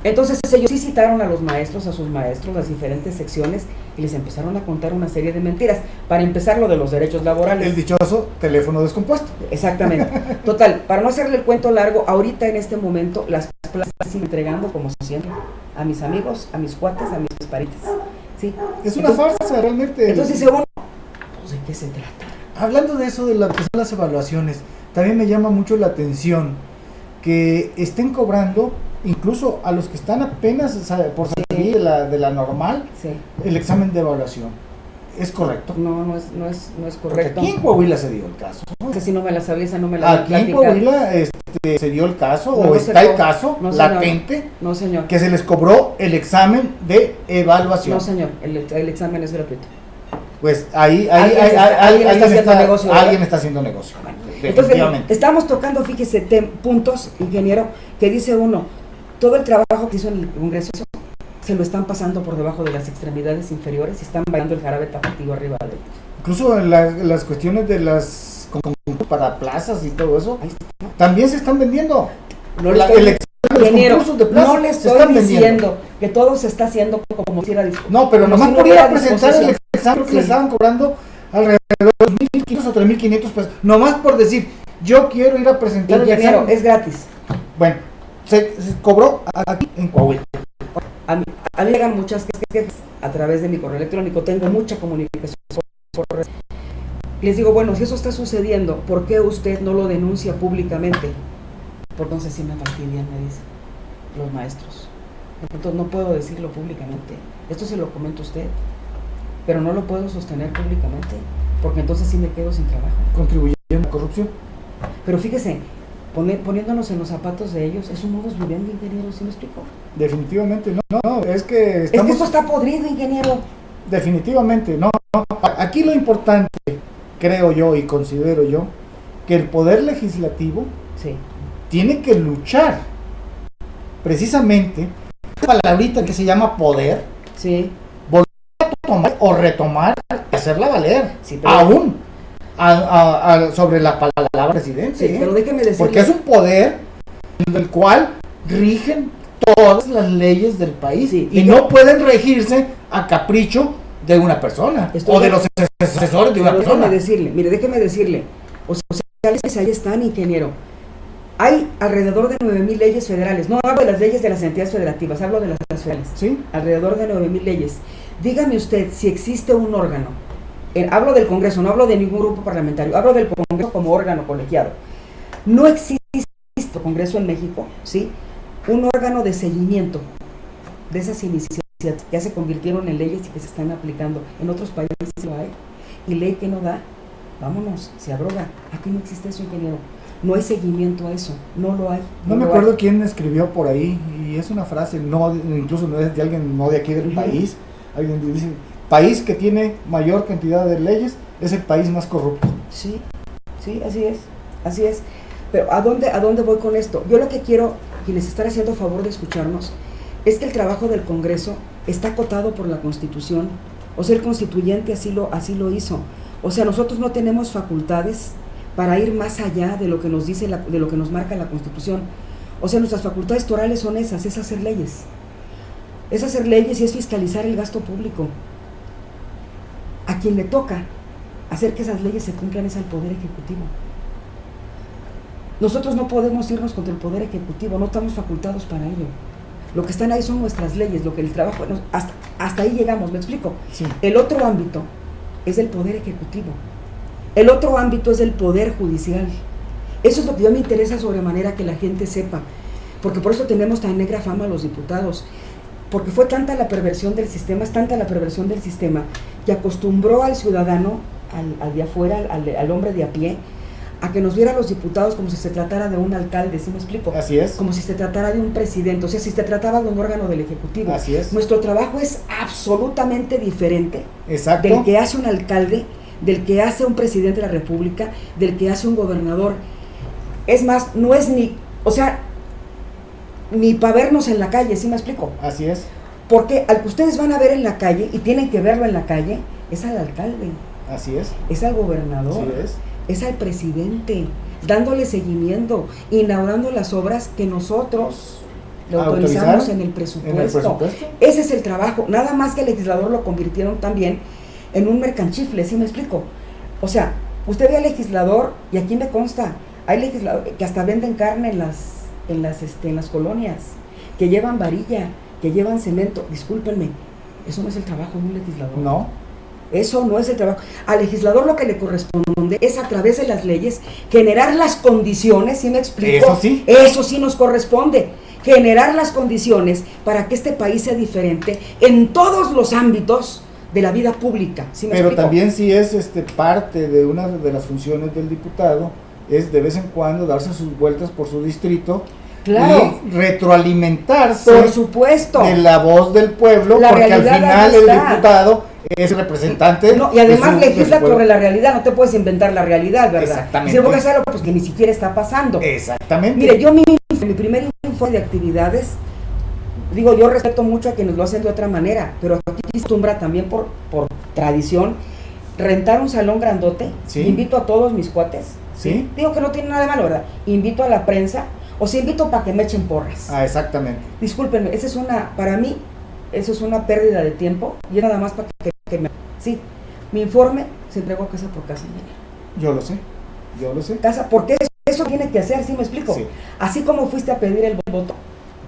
Entonces ellos sí citaron a los maestros, a sus maestros, las diferentes secciones, y les empezaron a contar una serie de mentiras. Para empezar, lo de los derechos laborales. El dichoso teléfono descompuesto. Exactamente. Total, para no hacerle el cuento largo, ahorita en este momento las plazas siguen entregando como siempre a mis amigos, a mis cuates, a mis parientes. ¿Sí? Es una farsa realmente. Entonces, según, pues, ¿de qué se trata? Hablando de eso, de lo que son las evaluaciones, también me llama mucho la atención que estén cobrando, incluso a los que están apenas por salir de la normal, Sí. el examen de evaluación. ¿Es correcto? No es Porque correcto. aquí en Coahuila se dio el caso. Esa sí no me la sabía, esa no me la Aquí en Coahuila se dio el caso, No, o no está se el co- caso no, señor. latente, No, señor. que se les cobró el examen de evaluación. No, señor. El examen es gratuito. Pues ahí Alguien está haciendo negocio, ¿verdad? alguien está haciendo negocio. Entonces, Definitivamente. estamos tocando, fíjese, puntos, ingeniero, que dice uno, todo el trabajo que hizo en el Congreso se lo están pasando por debajo de las extremidades inferiores y están bailando el jarabe tapatío arriba de él. Incluso las cuestiones de las para plazas y todo eso, Ahí está. también se están vendiendo. No le El estoy, examen, los ingeniero, concursos de plaza no le se estoy están diciendo vendiendo. que todo se está haciendo como si era No, pero como nomás si no por ir a hubiera presentar el disposición. examen que Sí. le estaban cobrando alrededor de 2.500 o 3.500 pesos. Nomás por decir, yo quiero ir a presentar el Ingeniero, examen. es gratis. Bueno, se cobró aquí en Coahuila. A mí me llegan muchas quejas a través de mi correo electrónico, tengo mucha comunicación por redes. Les digo, bueno, si eso está sucediendo, ¿por qué usted no lo denuncia públicamente? Porque entonces sí me fastidian, me dicen los maestros. Entonces no puedo decirlo públicamente. Esto se lo comento a usted, pero no lo puedo sostener públicamente, porque entonces sí me quedo sin trabajo. Contribuyendo a la corrupción. Pero fíjese, poniéndonos en los zapatos de ellos, es un modus vivendi, ingeniero, ¿sí me explico? Definitivamente, no, es que Es que estamos... esto está podrido, ingeniero. Definitivamente, no. Aquí lo importante, creo yo y considero yo, que el Poder Legislativo Sí. tiene que luchar precisamente una palabrita que se llama poder, Sí. tomar o retomar y hacerla valer, Sí, pero- aún sobre la palabra presidente, Sí, pero déjeme decirle. porque es un poder en el cual rigen todas las leyes del país Sí, y no pueden regirse a capricho de una persona Estoy o de de- los asesores de una Pero persona. déjeme decirle, o sea, ahí están, ingeniero. Hay alrededor de 9,000 leyes federales. No hablo de las leyes de las entidades federativas, hablo de las federales. ¿Sí? Alrededor de 9,000 leyes. Dígame usted si existe un órgano. Hablo del Congreso, no hablo de ningún grupo parlamentario, hablo del Congreso como órgano colegiado. No existe Congreso en México, ¿sí? Un órgano de seguimiento de esas iniciativas que ya se convirtieron en leyes y que se están aplicando. En otros países lo hay. Y ley que no da, vámonos, se abroga. Aquí no existe eso, ingeniero. No hay seguimiento a eso, no lo hay. No me acuerdo quién escribió por ahí, y es una frase, no, incluso no es de alguien no de aquí del país. Alguien dice, país que tiene mayor cantidad de leyes es el país más corrupto. Sí, sí, así es. Pero ¿a dónde voy con esto? Yo lo que quiero, quienes están haciendo favor de escucharnos, es que el trabajo del Congreso está acotado por la Constitución. O sea, el constituyente así lo hizo. O sea, nosotros no tenemos facultades para ir más allá de lo que nos dice, de lo que nos marca la Constitución. O sea, nuestras facultades torales son esas, es hacer leyes. Es hacer leyes y es fiscalizar el gasto público. A quien le toca hacer que esas leyes se cumplan es al Poder Ejecutivo. Nosotros no podemos irnos contra el Poder Ejecutivo, no estamos facultados para ello. Lo que están ahí son nuestras leyes, lo que el trabajo, hasta ahí llegamos, ¿me explico? Sí. El otro ámbito es el Poder Ejecutivo. El otro ámbito es el Poder Judicial. Eso es lo que yo me interesa sobremanera que la gente sepa, porque por eso tenemos tan negra fama los diputados, porque fue tanta la perversión del sistema, es tanta la perversión del sistema, que acostumbró al ciudadano, al de afuera, al hombre de a pie, a que nos viera a los diputados como si se tratara de un alcalde, ¿sí me explico? Así es. Como si se tratara de un presidente, o sea, si se trataba de un órgano del Ejecutivo. Así es. Nuestro trabajo es absolutamente diferente. Exacto. Del que hace un alcalde, del que hace un presidente de la República, del que hace un gobernador. Es más, no es ni para vernos en la calle, ¿sí me explico? Así es. Porque al que ustedes van a ver en la calle, y tienen que verlo en la calle, es al alcalde. Así es. Es al gobernador. Así es al presidente, dándole seguimiento, inaugurando las obras que nosotros le autorizamos en el presupuesto. Ese es el trabajo, nada más que el legislador lo convirtieron también en un mercanchifle, ¿sí me explico? O sea, usted ve al legislador, y aquí me consta, hay legisladores que hasta venden carne en las colonias, que llevan varilla, que llevan cemento. Discúlpenme, eso no es el trabajo de un legislador. No. Eso no es el trabajo. Al legislador lo que le corresponde es, a través de las leyes, generar las condiciones, ¿sí me explico? Eso sí nos corresponde, generar las condiciones para que este país sea diferente en todos los ámbitos de la vida pública, ¿sí me Pero explico? también sí es parte de una de las funciones del diputado, es de vez en cuando darse sus vueltas por su distrito. Claro. Y retroalimentarse, por supuesto, de la voz del pueblo, porque al final el diputado es representante. No, y además legisla sobre la realidad, no te puedes inventar la realidad, ¿verdad? Exactamente. Si voy a hacerlo, pues que ni siquiera está pasando. Exactamente. Mire, yo mi primer informe de actividades, digo, yo respeto mucho a quienes lo hacen de otra manera, pero aquí acostumbra también por tradición rentar un salón grandote. Sí. Invito a todos mis cuates. Sí. Digo que no tiene nada de malo, ¿verdad? Invito a la prensa, o si invito para que me echen porras. Exactamente. Discúlpenme, para mí, eso es una pérdida de tiempo, y es nada más para que sí, mi informe se entregó casa por casa. Yo lo sé. Casa, porque eso tiene que hacer, ¿sí me explico? Sí. Así como fuiste a pedir el voto,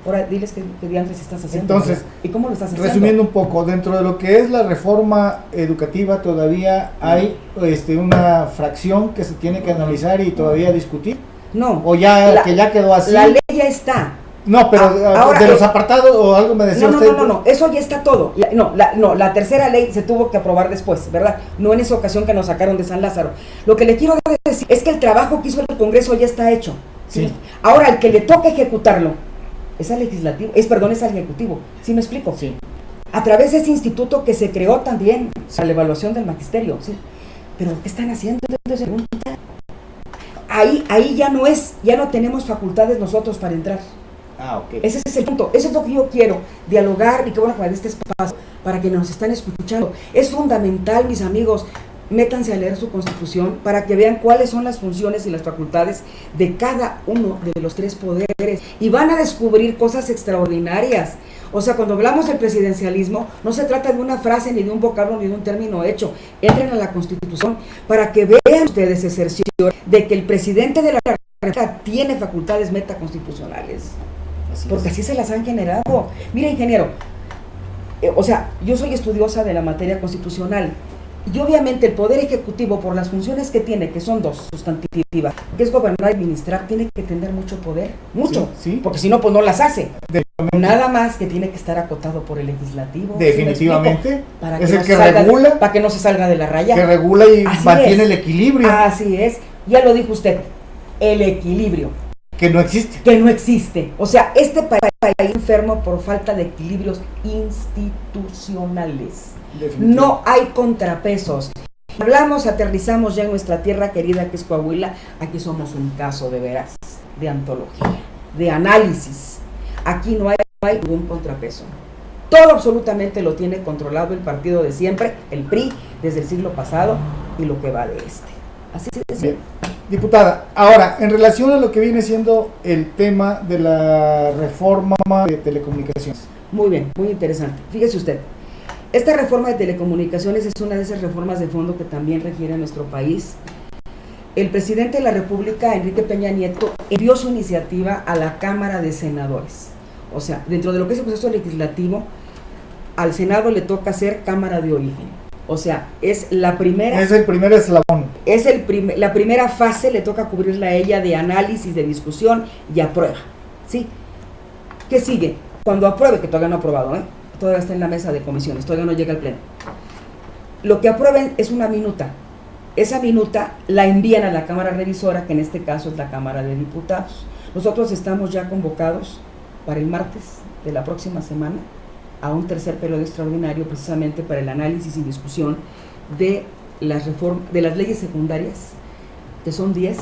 ahora diles que diantres estás haciendo. Entonces, ¿verdad? ¿Y cómo lo estás haciendo? Resumiendo un poco, dentro de lo que es la reforma educativa todavía hay una fracción que se tiene que analizar y todavía discutir. No. O ya quedó así. La ley ya está. No, pero ahora, de los apartados o algo me decía usted. No, eso ya está todo. La tercera ley se tuvo que aprobar después, ¿verdad? No en esa ocasión que nos sacaron de San Lázaro. Lo que le quiero decir es que el trabajo que hizo el Congreso ya está hecho. Sí. Ahora, el que le toca ejecutarlo es al legislativo, es al ejecutivo. ¿Sí me explico? Sí. A través de ese instituto que se creó también para la evaluación del magisterio, ¿sí? Pero ¿qué están haciendo? Entonces, ahí ya no tenemos facultades nosotros para entrar. Ok. Ese es el punto, eso es lo que yo quiero, dialogar, y que bueno que me dé este espacio para que nos están escuchando. Es fundamental, mis amigos, métanse a leer su Constitución para que vean cuáles son las funciones y las facultades de cada uno de los tres poderes, y van a descubrir cosas extraordinarias. O sea, cuando hablamos del presidencialismo, no se trata de una frase, ni de un vocablo, ni de un término hecho. Entren a la Constitución para que vean ustedes ese cercior de que el presidente de la República tiene facultades metaconstitucionales. Porque así se las han generado. Mira, ingeniero, yo soy estudiosa de la materia constitucional, y obviamente el Poder Ejecutivo, por las funciones que tiene, que son dos sustantivas, que es gobernar y administrar, tiene que tener mucho poder, mucho, sí. porque si no, pues no las hace. Nada más que tiene que estar acotado por el legislativo. Definitivamente. Para Es que el no que salga regula. para que no se salga de la raya. Que regula y Así mantiene es. el equilibrio. Así es. Ya lo dijo usted. El equilibrio. Que no existe. Que no existe. O sea, este país está enfermo por falta de equilibrios institucionales. No hay contrapesos. Hablamos, aterrizamos ya en nuestra tierra querida que es Coahuila. Aquí somos un caso de veras, de antología, de análisis. Aquí no hay ningún contrapeso. Todo absolutamente lo tiene controlado el partido de siempre, el PRI, desde el siglo pasado y lo que va de este. Así es. Bien. Diputada, ahora, en relación a lo que viene siendo el tema de la reforma de telecomunicaciones. Muy bien, muy interesante. Fíjese usted, esta reforma de telecomunicaciones es una de esas reformas de fondo que también requiere nuestro país. El presidente de la República, Enrique Peña Nieto, envió su iniciativa a la Cámara de Senadores. O sea, dentro de lo que es el proceso legislativo, al Senado le toca ser Cámara de Origen. O sea, es la primera... Es el primer eslabón. La primera fase le toca cubrirla a ella de análisis, de discusión y aprueba. ¿Sí? ¿Qué sigue? Cuando apruebe, que todavía no ha aprobado, todavía está en la mesa de comisiones, todavía no llega al pleno. Lo que aprueben es una minuta. Esa minuta la envían a la Cámara Revisora, que en este caso es la Cámara de Diputados. Nosotros estamos ya convocados para el martes de la próxima semana a un tercer periodo extraordinario precisamente para el análisis y discusión de las leyes secundarias, que son 10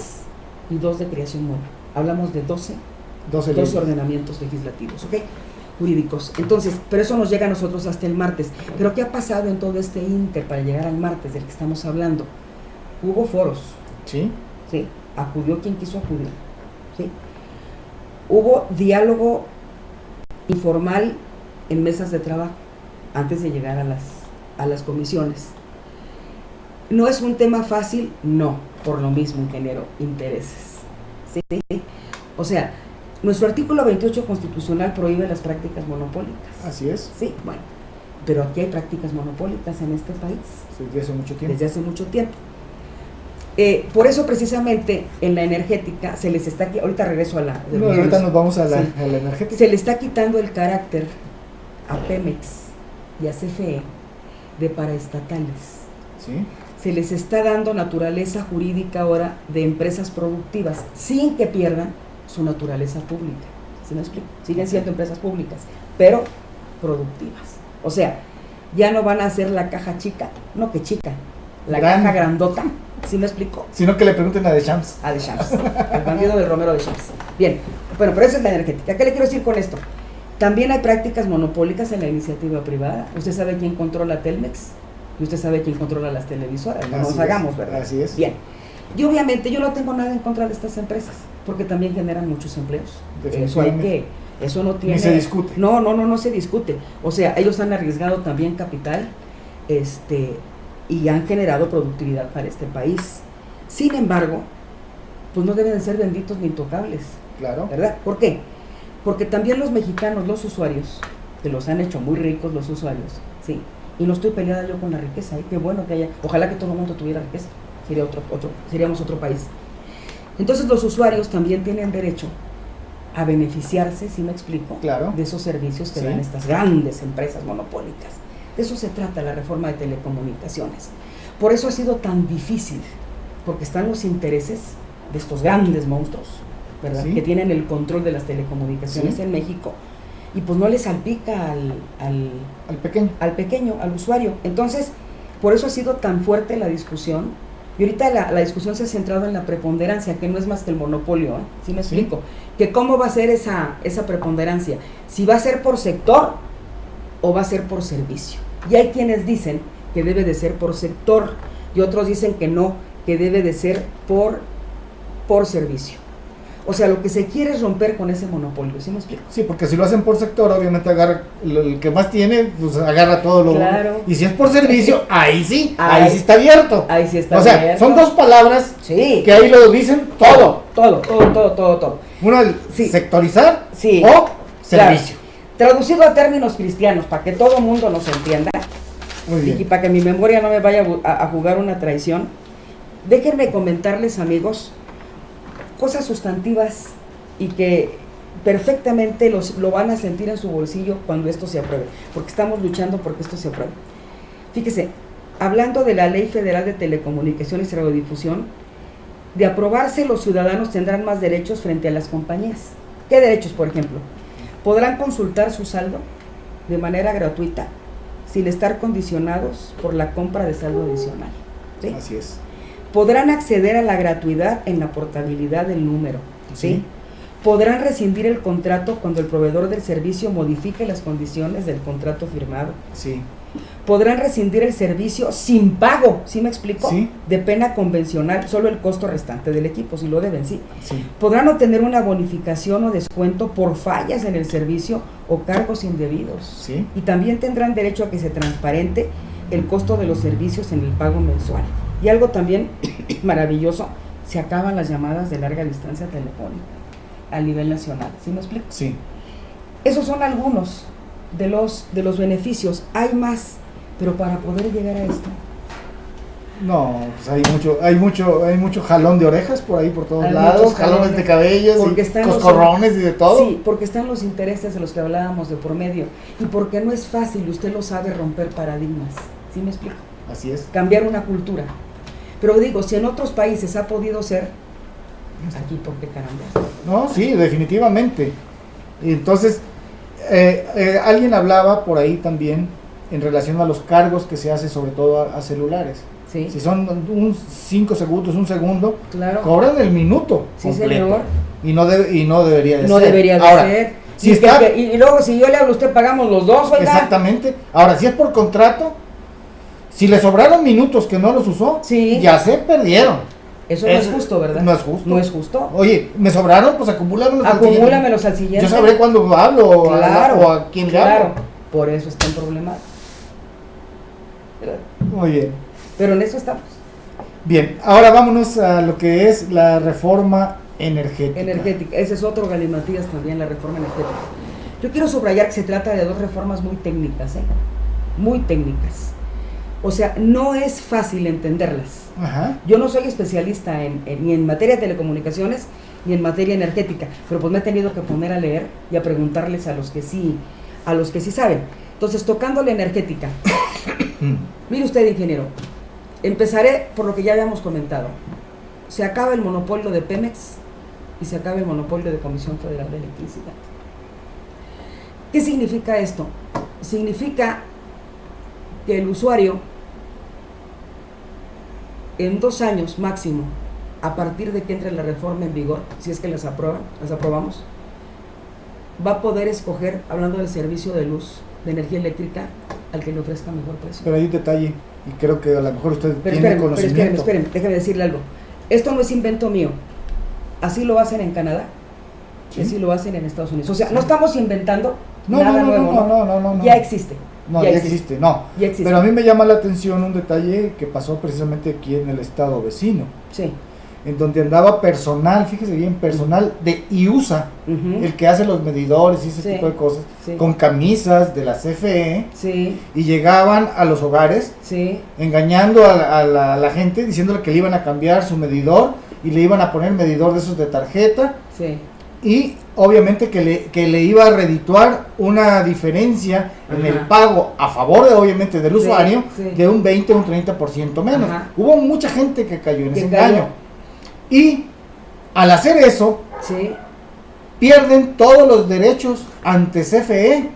y 2 de creación nueva. Hablamos de 12 ordenamientos legislativos, ¿ok? Jurídicos. Entonces, pero eso nos llega a nosotros hasta el martes. Pero ¿qué ha pasado en todo este ínter para llegar al martes del que estamos hablando? Hubo foros. Sí. Sí. Acudió quien quiso acudir. Sí. Hubo diálogo informal en mesas de trabajo antes de llegar a las comisiones. ¿No es un tema fácil? No, por lo mismo, ingeniero, intereses. ¿Sí? O sea, nuestro artículo 28 constitucional prohíbe las prácticas monopólicas. Así es. Sí, bueno, pero aquí hay prácticas monopólicas en este país. Desde hace mucho tiempo. Desde hace mucho tiempo. Por eso precisamente en la energética se les está... Ahorita regreso a la... ahorita nos vamos a la Sí. energética. Se le está quitando el carácter a Pemex y a CFE de paraestatales. Sí. Se les está dando naturaleza jurídica ahora de empresas productivas sin que pierdan su naturaleza pública. ¿Sí me explico? Siguen siendo empresas públicas, pero productivas. O sea, ya no van a ser la caja chica, no que chica, la caja grandota. ¿Sí me explico? Sino que le pregunten a Deschamps. A Deschamps, el bandido del Romero Deschamps. Bien, bueno, pero esa es la energética. ¿Qué le quiero decir con esto? También hay prácticas monopólicas en la iniciativa privada. Usted sabe quién controla Telmex y usted sabe quién controla las televisoras. No nos hagamos, ¿verdad? Así es. Bien. Y obviamente yo no tengo nada en contra de estas empresas, porque también generan muchos empleos. Eso no tiene... Ni se discute. No se discute. O sea, ellos han arriesgado también capital, y han generado productividad para este país. Sin embargo, pues no deben ser benditos ni intocables. Claro. ¿Verdad? ¿Por qué? Porque también los mexicanos, los usuarios, que los han hecho muy ricos los usuarios, sí. Y no estoy peleada yo con la riqueza, qué bueno que haya, ojalá que todo el mundo tuviera riqueza, seríamos otro país. Entonces los usuarios también tienen derecho a beneficiarse, ¿sí me explico? Claro. De esos servicios que dan estas grandes empresas monopólicas. De eso se trata la reforma de telecomunicaciones. Por eso ha sido tan difícil, porque están los intereses de estos grandes monstruos, ¿verdad? Sí. Que tienen el control de las telecomunicaciones en México, y pues no le salpica al pequeño, al usuario. Entonces, por eso ha sido tan fuerte la discusión, y ahorita la discusión se ha centrado en la preponderancia, que no es más que el monopolio, ¿sí me explico? Que cómo va a ser esa preponderancia, si va a ser por sector o va a ser por servicio. Y hay quienes dicen que debe de ser por sector, y otros dicen que no, que debe de ser por servicio. O sea, lo que se quiere es romper con ese monopolio, ¿sí me explico? Sí, porque si lo hacen por sector, obviamente agarra el que más tiene, pues agarra todo lo... Claro. Y si es por servicio, ahí sí está abierto. Ahí sí está abierto. O sea, son dos palabras que ahí lo dicen todo. Todo. Uno, sectorizar o servicio. Claro. Traducido a términos cristianos, para que todo el mundo nos entienda, Muy bien. y para que mi memoria no me vaya a jugar una traición, déjenme comentarles, amigos, cosas sustantivas y que perfectamente lo van a sentir en su bolsillo cuando esto se apruebe, porque estamos luchando porque esto se apruebe. Fíjese, hablando de la Ley Federal de Telecomunicaciones y Radiodifusión, de aprobarse, los ciudadanos tendrán más derechos frente a las compañías. ¿Qué derechos, por ejemplo? Podrán consultar su saldo de manera gratuita, sin estar condicionados por la compra de saldo adicional. ¿Sí? Así es. Podrán acceder a la gratuidad en la portabilidad del número. ¿Sí? Sí. Podrán rescindir el contrato cuando el proveedor del servicio modifique las condiciones del contrato firmado. Sí. Podrán rescindir el servicio sin pago, ¿sí me explico? Sí. De pena convencional, solo el costo restante del equipo, si lo deben, sí. Sí. Podrán obtener una bonificación o descuento por fallas en el servicio o cargos indebidos. Sí. Y también tendrán derecho a que se transparente el costo de los servicios en el pago mensual. Y algo también maravilloso, se acaban las llamadas de larga distancia telefónica a nivel nacional, ¿sí me explico? Sí. Esos son algunos de los beneficios. Hay más, pero para poder llegar a esto, No, pues hay mucho jalón de orejas por ahí, por todos Hay lados, muchos jalones de cabellos, porque y están los- coscorrones y de todo. sí, porque están los intereses de los que hablábamos de por medio, y porque no es fácil, usted lo sabe, romper paradigmas, ¿sí me explico? Así es. Cambiar una cultura. Pero digo, si en otros países ha podido ser, aquí por qué caramba. No, sí, definitivamente. Y entonces, alguien hablaba por ahí también en relación a los cargos que se hace sobre todo a celulares. Sí, Si son 5 segundos, un segundo, claro. cobran el minuto Sí, completo. señor. Y no debería de No ser. debería de Ahora, ser. si y, está- y luego si yo le hablo a usted, pagamos los dos, oiga. Exactamente. Ahora, si es por contrato, si le sobraron minutos que no los usó, Sí. ya se perdieron. Eso no es justo, ¿verdad? No es justo. No es justo. Oye, me sobraron, pues acumúlamelos. al siguiente. Acumúlamelos al siguiente. Yo sabré cuándo hablo o Claro, a quién le claro. hablo. Por eso está en problemas. Muy bien. Pero en eso estamos. Bien, ahora vámonos a lo que es la reforma energética. Energética. Ese es otro galimatías también, la reforma energética. Yo quiero subrayar que se trata de dos reformas muy técnicas, muy técnicas. O sea, no es fácil entenderlas. Ajá. Yo no soy especialista ni en materia de telecomunicaciones ni en materia energética, pero pues me he tenido que poner a leer y a preguntarles a los que sí saben. Entonces, tocando la energética, mire usted, ingeniero, empezaré por lo que ya habíamos comentado. Se acaba el monopolio de Pemex y se acaba el monopolio de Comisión Federal de Electricidad. ¿Qué significa esto? Significa que el usuario en 2 años máximo, a partir de que entre la reforma en vigor, si es que las aprobamos, va a poder escoger, hablando del servicio de luz, de energía eléctrica, al que le ofrezca mejor precio. Pero hay un detalle, y creo que a lo mejor usted Pero tiene conocimiento. espérenme, déjeme decirle algo. Esto no es invento mío. Así lo hacen en Canadá, ¿Sí? y así lo hacen en Estados Unidos. O sea, no estamos inventando No, nada no, nuevo, no. Ya existe. No, ya existe, no. Ya existe. Pero a mí me llama la atención un detalle que pasó precisamente aquí en el estado vecino, Sí. en donde andaba personal, fíjese bien, personal de IUSA, Ujú. el que hace los medidores y ese Sí. tipo de cosas, Sí. con camisas de la CFE, Sí, y llegaban a los hogares sí. engañando a la gente, diciéndole que le iban a cambiar su medidor y le iban a poner medidor de esos de tarjeta, Sí. y obviamente que le iba a redituar una diferencia en Ajá. el pago a favor de, obviamente, del Sí, usuario, sí. de un 20 o un 30% menos. Ajá. Hubo mucha gente que cayó en Que ese cayó. engaño. Y al hacer eso, Sí. pierden todos los derechos ante CFE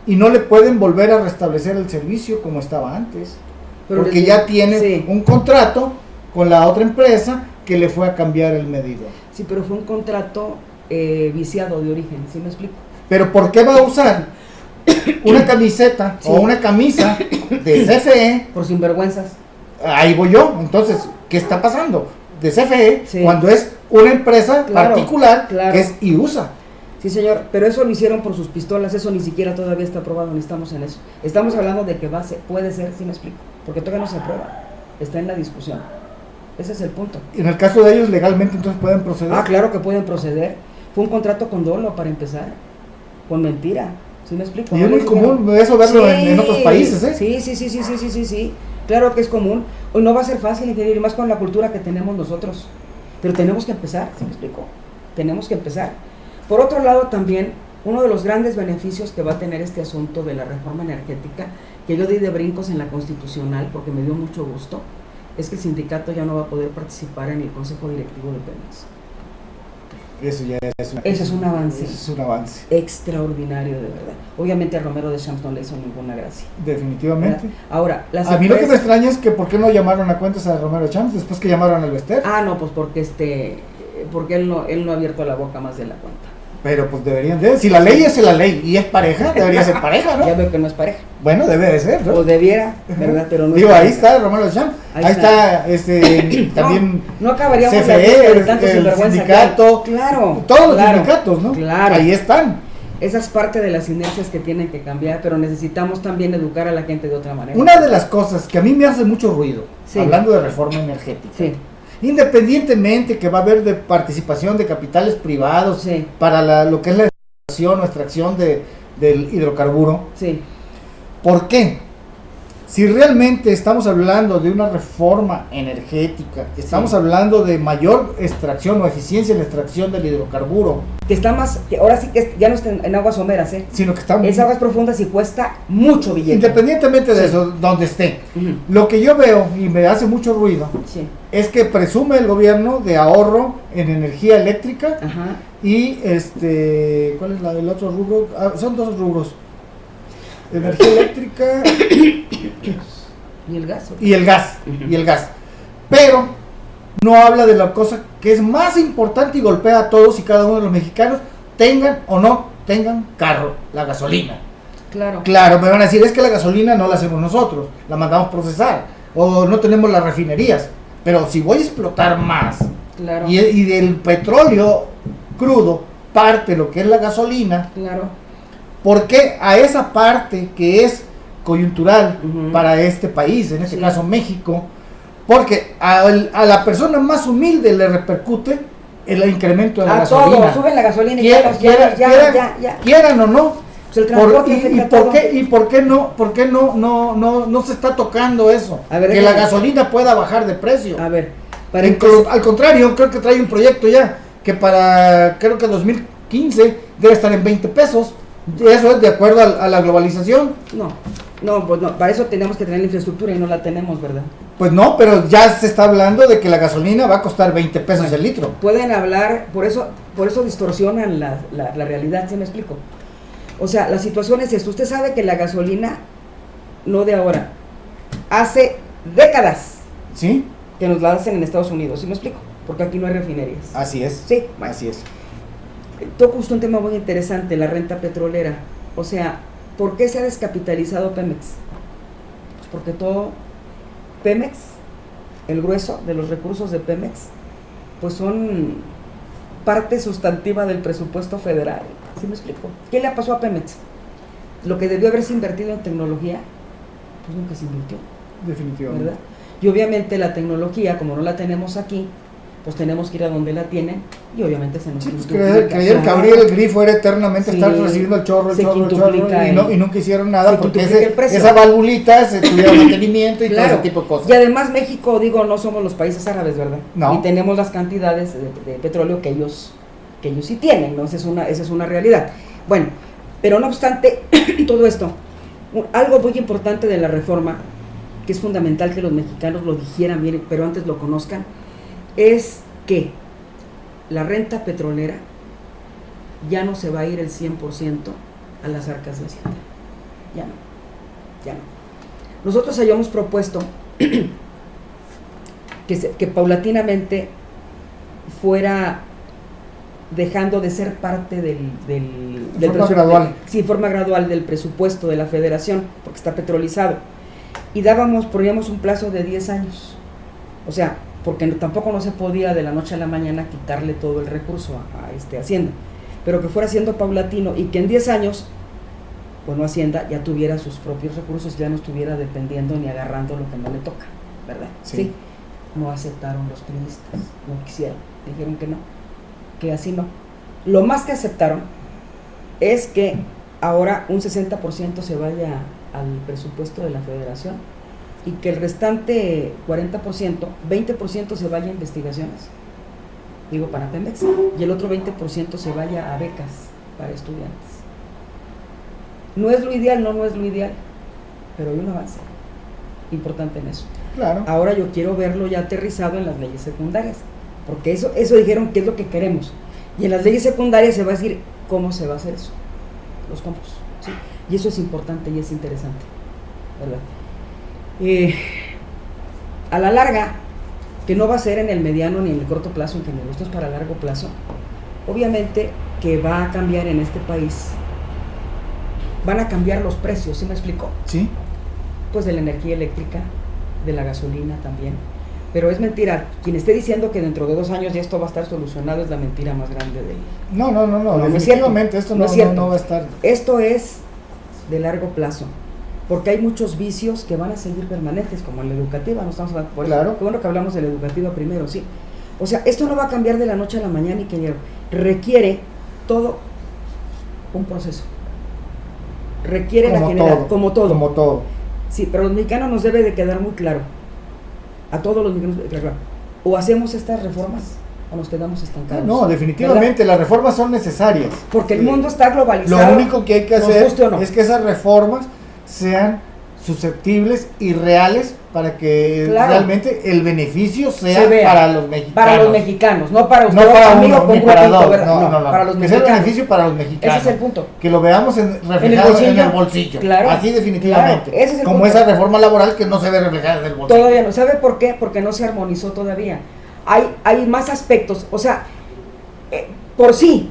y no le pueden volver a restablecer el servicio como estaba antes. Pero porque les ya digo, tiene sí. un contrato con la otra empresa que le fue a cambiar el medidor. Sí, pero fue un contrato viciado de origen, ¿sí me explico? Pero ¿por qué va a usar una camiseta Sí. o una camisa de CFE? Por sinvergüenzas. Ahí voy yo. Entonces, ¿qué está pasando? De CFE, Sí. cuando es una empresa Claro, particular claro. que es IUSA. Sí, señor, pero eso lo hicieron por sus pistolas, eso ni siquiera todavía está aprobado, ni estamos en eso. Estamos hablando de que puede ser, ¿sí me explico? Porque todavía no se aprueba, está en la discusión. Ese es el punto. En el caso de ellos, legalmente, entonces pueden proceder. Ah, claro que pueden proceder. Fue un contrato con dolo para empezar, con mentira, ¿sí me explico? Y No es muy les dijeron- común eso verlo Sí, en otros países, ¿eh? Sí, claro que es común. Hoy no va a ser fácil, ingeniero, y más con la cultura que tenemos nosotros. Pero tenemos que empezar, ¿sí me explico? Tenemos que empezar. Por otro lado, también, uno de los grandes beneficios que va a tener este asunto de la reforma energética, que yo di de brincos en la constitucional porque me dio mucho gusto, es que el sindicato ya no va a poder participar en el consejo directivo de Pemex. Eso ya es un avance. Eso es un avance. Extraordinario, de verdad. Obviamente a Romero de Champs no le hizo ninguna gracia. Definitivamente. ¿Verdad? Ahora, a mí lo que me extraña es que por qué no llamaron a cuentas a Romero de Champs después que llamaron al Bester. Ah, no, pues porque él no ha abierto la boca más de la cuenta. Pero pues deberían de, si la ley es la ley y es pareja, debería ser pareja, ¿no? Ya veo que no es pareja. Bueno, debe de ser, ¿no? O debiera, ¿verdad? Pero no. Digo, ahí está Romero de Champs, ahí está también no acabaríamos CFE, el sindicato, claro, todos los sindicatos, ¿no? Claro. Ahí están. Esa es parte de las inercias que tienen que cambiar, pero necesitamos también educar a la gente de otra manera. Una de las cosas que a mí me hace mucho ruido, sí, hablando de reforma energética, sí, independientemente que va a haber de participación de capitales privados, sí, para lo que es la explotación o extracción del hidrocarburo, sí. ¿Por qué? Si realmente estamos hablando de una reforma energética, estamos hablando de mayor extracción o eficiencia en la extracción del hidrocarburo, que está más, que ahora sí que ya no está en aguas someras, sino que está es aguas profundas y cuesta mucho billete. Independientemente de eso, donde esté. Lo que yo veo y me hace mucho ruido es que presume el gobierno de ahorro en energía eléctrica. Ajá. Y ¿cuál es el otro rubro? Son dos rubros. Energía eléctrica y el gas. Y el gas, y el gas. Pero no habla de la cosa que es más importante y golpea a todos y cada uno de los mexicanos, tengan o no tengan carro, la gasolina. Claro. Claro, me van a decir, es que la gasolina no la hacemos nosotros, la mandamos procesar, o no tenemos las refinerías. Pero si voy a explotar más, claro, y del petróleo crudo parte lo que es la gasolina, claro, ¿por qué a esa parte que es coyuntural para este país, en este caso México? Porque a la persona más humilde le repercute el incremento de la gasolina. A todos, suben la gasolina y quieran o no. Pues el transporte ¿Y por qué no se está tocando eso? A ver, que la gasolina pueda bajar de precio. A ver, al contrario, creo que trae un proyecto ya que creo que 2015 debe estar en 20 pesos. Eso es de acuerdo a la globalización. No, pues no, para eso tenemos que tener la infraestructura y no la tenemos, ¿verdad? Pues no, pero ya se está hablando de que la gasolina va a costar 20 pesos el litro. Pueden hablar, por eso distorsionan la realidad, ¿sí me explico? O sea, la situación es esto, usted sabe que la gasolina, no de ahora, hace décadas, ¿sí?, que nos la hacen en Estados Unidos, ¿sí me explico? Porque aquí no hay refinerías. Así es. Sí, así es. Toco justo un tema muy interesante, la renta petrolera. O sea, ¿por qué se ha descapitalizado Pemex? Pues porque todo Pemex, el grueso de los recursos de Pemex, pues son parte sustantiva del presupuesto federal. ¿Sí me explico? ¿Qué le pasó a Pemex? Lo que debió haberse invertido en tecnología, pues nunca se invirtió. Definitivamente. ¿Verdad? Y obviamente la tecnología, como no la tenemos aquí, pues tenemos que ir a donde la tienen y obviamente se nos creyeron que abrir el grifo era eternamente estar recibiendo el chorro y nunca hicieron nada porque esa valvulita se tuviera mantenimiento y todo ese tipo de cosas. Y además México, no somos los países árabes, ¿verdad? No. Y tenemos las cantidades de petróleo que ellos sí tienen, ¿no? Esa es una realidad. Bueno, pero no obstante todo esto, algo muy importante de la reforma, que es fundamental que los mexicanos lo digieran bien, pero antes lo conozcan, es que la renta petrolera ya no se va a ir el 100% a las arcas de Hacienda. Ya no. Nosotros habíamos propuesto que paulatinamente fuera dejando de ser parte del forma gradual. Sí, forma gradual del presupuesto de la federación, porque está petrolizado. Y poníamos un plazo de 10 años. O sea, porque tampoco no se podía de la noche a la mañana quitarle todo el recurso a Hacienda, pero que fuera siendo paulatino y que en 10 años, bueno, Hacienda ya tuviera sus propios recursos, ya no estuviera dependiendo ni agarrando lo que no le toca, ¿verdad? Sí. No aceptaron los priistas, no quisieron, dijeron que no, que así no. Lo más que aceptaron es que ahora un 60% se vaya al presupuesto de la federación y que el restante 40%, 20% se vaya a investigaciones. digo para Pemex, y el otro 20% se vaya a becas para estudiantes. No es lo ideal, no es lo ideal, pero hay un avance importante en eso. Claro. Ahora yo quiero verlo ya aterrizado en las leyes secundarias, porque eso dijeron que es lo que queremos, y en las leyes secundarias se va a decir cómo se va a hacer eso, los campos, ¿sí? Y eso es importante y es interesante, ¿verdad? A la larga, que no va a ser en el mediano ni en el corto plazo, en que esto es para largo plazo, obviamente que va a cambiar en este país, van a cambiar los precios, ¿sí me explico? Sí. Pues de la energía eléctrica, de la gasolina también, pero es mentira, quien esté diciendo que dentro de 2 años ya esto va a estar solucionado es la mentira más grande del... No, es definitivamente esto no es cierto. No va a estar. Esto es de largo plazo, porque hay muchos vicios que van a seguir permanentes, como en la educativa, no estamos hablando por eso. Claro. Qué bueno que hablamos de la educativa primero, sí. O sea, esto no va a cambiar de la noche a la mañana, ingeniero. Requiere todo un proceso. Requiere Como la general, todo, como todo. Como todo. Sí, pero a los mexicanos nos debe de quedar muy claro. A todos los mexicanos, claro. O hacemos estas reformas o nos quedamos estancados. No, definitivamente, ¿verdad? las reformas son necesarias. Porque el mundo está globalizado. Lo único que hay que nos hacer guste o no. es que esas reformas sean susceptibles y reales para que Claro. realmente el beneficio Se sea vea. para los mexicanos. Para los mexicanos, no para usted, No para amigo, uno, con ni un para grupito, dos. ¿verdad? No, para los que sea el mexicanos. beneficio para los mexicanos. Ese es el punto. Que lo veamos reflejado en el bolsillo. Claro. Así definitivamente. Claro, ese es el como punto. esa reforma laboral que no se ve reflejada en el bolsillo. Todavía no. ¿Sabe por qué? Porque no se armonizó todavía. Hay más aspectos. O sea, por sí,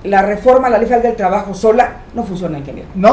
la reforma a la ley federal del trabajo sola no funciona, ingeniero. No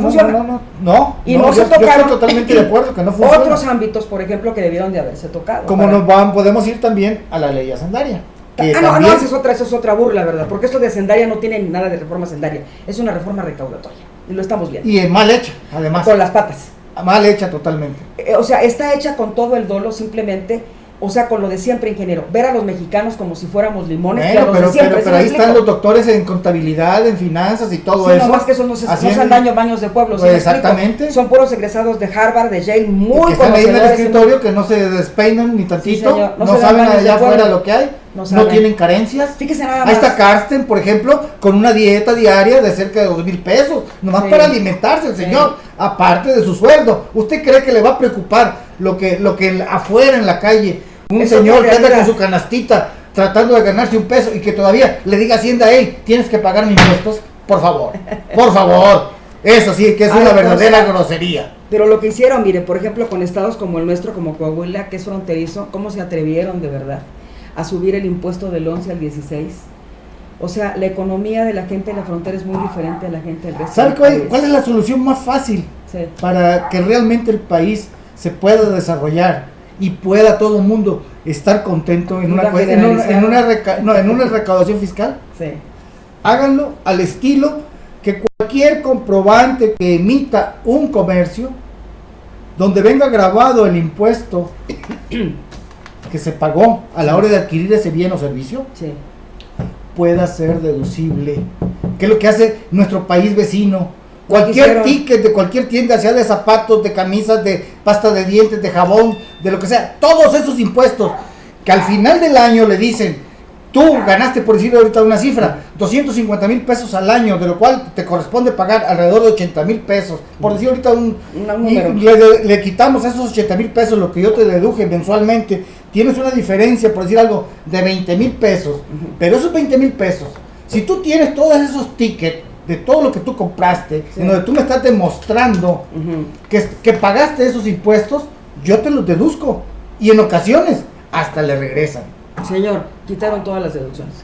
funciona. No. Y no se yo tocaron estoy totalmente de acuerdo que no funciona. otros ámbitos, por ejemplo, que debieron de haberse tocado. Como podemos ir también a la ley hacendaria. Que No, también- esa es otra burla, ¿verdad? Porque esto de hacendaria no tiene nada de reforma hacendaria. Es una reforma recaudatoria. Y lo estamos viendo. Y mal hecha, además. Con las patas. Mal hecha totalmente. O sea, está hecha con todo el dolo, simplemente, o sea, con lo de siempre, ingeniero. Ver a los mexicanos como si fuéramos limones. y a Bueno, los de pero siempre, ¿sí me ahí explico? están los doctores en contabilidad, en finanzas y todo Sí, eso. nomás que esos no se haciendo- hacen baños de pueblo. ¿sí Pues me explico? exactamente. Son puros egresados de Harvard, de Yale, muy que están ahí en el conocedores. escritorio, que no se despeinan ni tantito, señor. No no, se dan saben baños de allá pueblo. afuera lo que hay, No no saben. tienen carencias. Fíjese nada más. Ahí está Carsten, por ejemplo, con una dieta diaria de cerca de 2,000 pesos, nomás Sí. para alimentarse el Sí. señor, aparte de su sueldo. ¿Usted cree que le va a preocupar lo que afuera en la calle, un Es otra señor que anda realidad. con su canastita tratando de ganarse un peso y que todavía le diga a Hacienda, hey, tienes que pagar mis impuestos? Por favor, por favor. Eso sí, que es Ay, una pero, verdadera o sea, grosería. Pero lo que hicieron, mire, por ejemplo, con estados como el nuestro, como Coahuila, que es fronterizo, ¿cómo se atrevieron de verdad a subir el impuesto del 11 al 16? O sea, la economía de la gente de la frontera es muy diferente a la gente del resto ¿Sabe del cuál país. es la solución más fácil Sí. para que realmente el país se pueda desarrollar y pueda todo el mundo estar contento en Una una en una recaudación fiscal? Sí. Háganlo al estilo que cualquier comprobante que emita un comercio, donde venga grabado el impuesto que se pagó a la hora de adquirir ese bien o servicio, Sí. pueda ser deducible. ¿Qué es lo que hace nuestro país vecino? No Cualquier quisieron. ticket de cualquier tienda, sea de zapatos, de camisas, de pasta de dientes, de jabón, de lo que sea, todos esos impuestos que al final del año le dicen, tú ganaste, por decir ahorita una cifra, 250,000 pesos al año, de lo cual te corresponde pagar alrededor de 80,000 pesos, por decir ahorita un número. y le quitamos a esos 80,000 pesos lo que yo te deduje mensualmente, tienes una diferencia, por decir algo, de 20,000 pesos, pero esos 20,000 pesos, si tú tienes todos esos tickets de todo lo que tú compraste, Sí. en donde tú me estás demostrando que pagaste esos impuestos, yo te los deduzco, y en ocasiones hasta le regresan. Señor, quitaron todas las deducciones.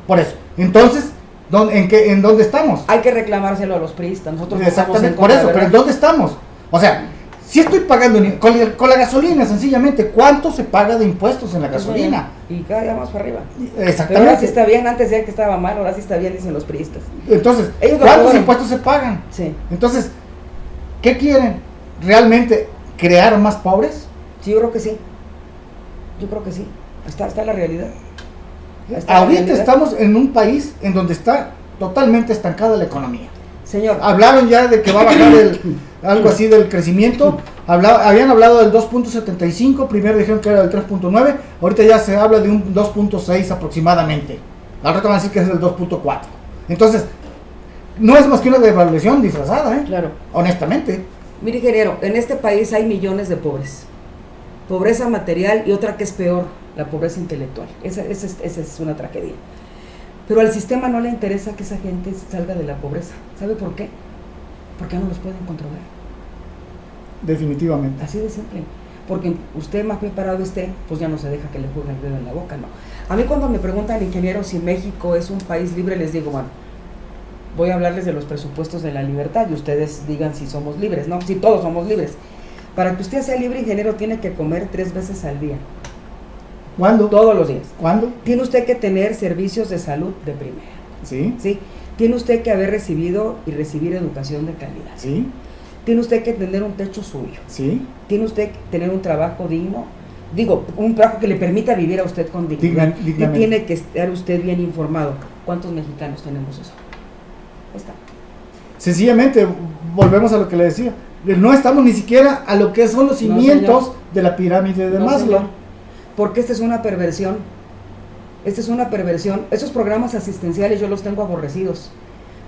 Por eso, entonces, ¿en dónde estamos? Hay que reclamárselo a los priistas. Nosotros no estamos en Exactamente, por contra, eso, pero ¿verdad? ¿en dónde estamos? O sea, si estoy pagando con la gasolina, sencillamente, ¿cuánto se paga de impuestos en la gasolina? Y cada día más para arriba. Pero ahora sí Exactamente. está bien, antes decían que estaba mal, ahora sí está bien, dicen los priistas. Entonces, Ellos lo ¿cuántos aprobaron. impuestos se pagan? Sí. Entonces, ¿qué quieren? ¿Realmente crear más pobres? Sí, yo creo que sí. Yo creo que sí. Está la realidad. Está la Ahorita realidad. estamos en un país en donde está totalmente estancada la economía. Señor, Hablaron ya de que va a bajar algo así del crecimiento. Habían hablado del 2.75, primero dijeron que era del 3.9, ahorita ya se habla de un 2.6 aproximadamente. Al rato van a decir que es del 2.4. Entonces, no es más que una devaluación disfrazada, Claro. Honestamente. Mire, ingeniero, en este país hay millones de pobres. Pobreza material y otra que es peor, la pobreza intelectual. Esa es una tragedia. Pero al sistema no le interesa que esa gente salga de la pobreza. ¿Sabe por qué? Porque no los pueden controlar. Definitivamente. Así de simple. Porque usted más preparado esté, pues ya no se deja que le juegue el dedo en la boca, ¿no? A mí cuando me preguntan, ingeniero, si México es un país libre, les digo, bueno, voy a hablarles de los presupuestos de la libertad y ustedes digan si somos libres, ¿no? Si todos somos libres. Para que usted sea libre, ingeniero, tiene que comer 3 veces al día. ¿Cuándo? Todos los días. ¿Cuándo? Tiene usted que tener servicios de salud de primera. Sí. ¿Sí? Tiene usted que haber recibido y recibir educación de calidad. Sí. Tiene usted que tener un techo suyo. Sí. Tiene usted que tener un trabajo digno. Digo, un trabajo que le permita vivir a usted con dignidad. Y tiene que estar usted bien informado. ¿Cuántos mexicanos tenemos eso? Ahí está. Sencillamente, volvemos a lo que le decía. No estamos ni siquiera a lo que son los cimientos de la pirámide de Maslow. Señor. Porque esta es una perversión. Esta es una perversión. Esos programas asistenciales yo los tengo aborrecidos.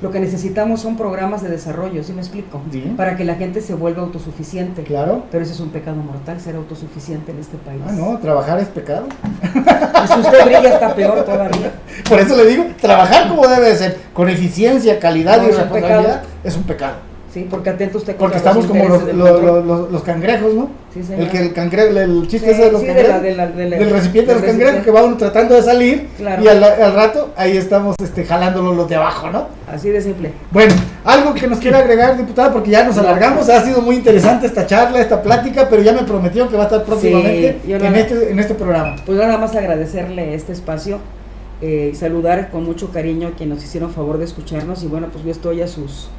Lo que necesitamos son programas de desarrollo, ¿sí me explico? Sí. Para que la gente se vuelva autosuficiente. Claro. Pero ese es un pecado mortal, ser autosuficiente en este país. Ah, no, trabajar es pecado. Y si usted brilla está peor todavía. Por eso le digo, trabajar como debe de ser, con eficiencia, calidad No, y es un responsabilidad, es un pecado. Sí, porque atenta usted Porque contra estamos como intereses del control. los cangrejos, ¿no? Sí, señor. El cangrejo, el chiste Sí, ese de los sí, cangrejos, del recipiente de los cangrejos, que va uno tratando de salir, Claro. y al rato ahí estamos jalándolo los de abajo, ¿no? Así de simple. Bueno, algo que nos quiera agregar, diputada, porque ya nos alargamos, ha sido muy interesante esta charla, esta plática, pero ya me prometió que va a estar próximamente Sí, en este programa. Pues nada más agradecerle este espacio, saludar con mucho cariño a quienes nos hicieron favor de escucharnos y bueno, pues yo estoy a sus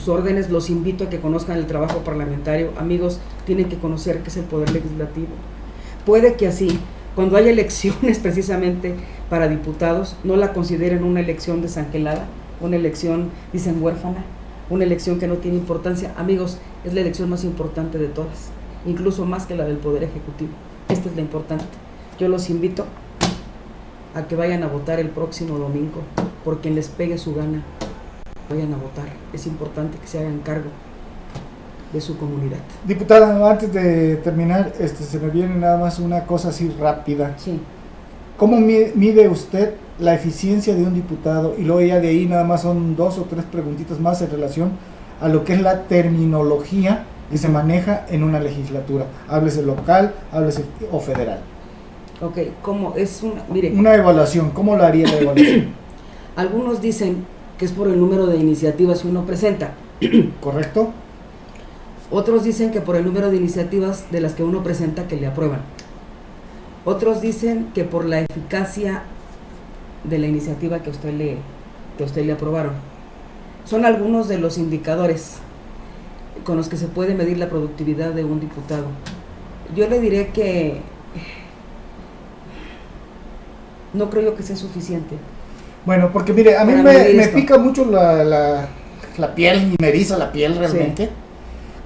órdenes, los invito a que conozcan el trabajo parlamentario. Amigos, tienen que conocer qué es el poder legislativo. Puede que así, cuando haya elecciones precisamente para diputados, no la consideren una elección desangelada, una elección, dicen, huérfana, una elección que no tiene importancia. Amigos, es la elección más importante de todas, incluso más que la del Poder Ejecutivo. Esta es la importante. Yo los invito a que vayan a votar el próximo domingo, por quien les pegue su gana. Vayan a votar, es importante que se hagan cargo de su comunidad. Diputada, antes de terminar, se me viene nada más una cosa así rápida. Sí. ¿Cómo mide usted la eficiencia de un diputado? Y luego ya de ahí nada más son 2 o 3 preguntitas más en relación a lo que es la terminología que se maneja en una legislatura. Háblese local, háblese o federal. Ok, ¿cómo es mire, una evaluación, ¿cómo lo haría la evaluación? algunos dicen que es por el número de iniciativas que uno presenta. ¿Correcto? Otros dicen que por el número de iniciativas de las que uno presenta que le aprueban. Otros dicen que por la eficacia de la iniciativa que a usted le aprobaron. Son algunos de los indicadores con los que se puede medir la productividad de un diputado. Yo le diré que no creo yo que sea suficiente. Bueno, porque mire, a mí me pica mucho la piel y me eriza la piel realmente. Sí.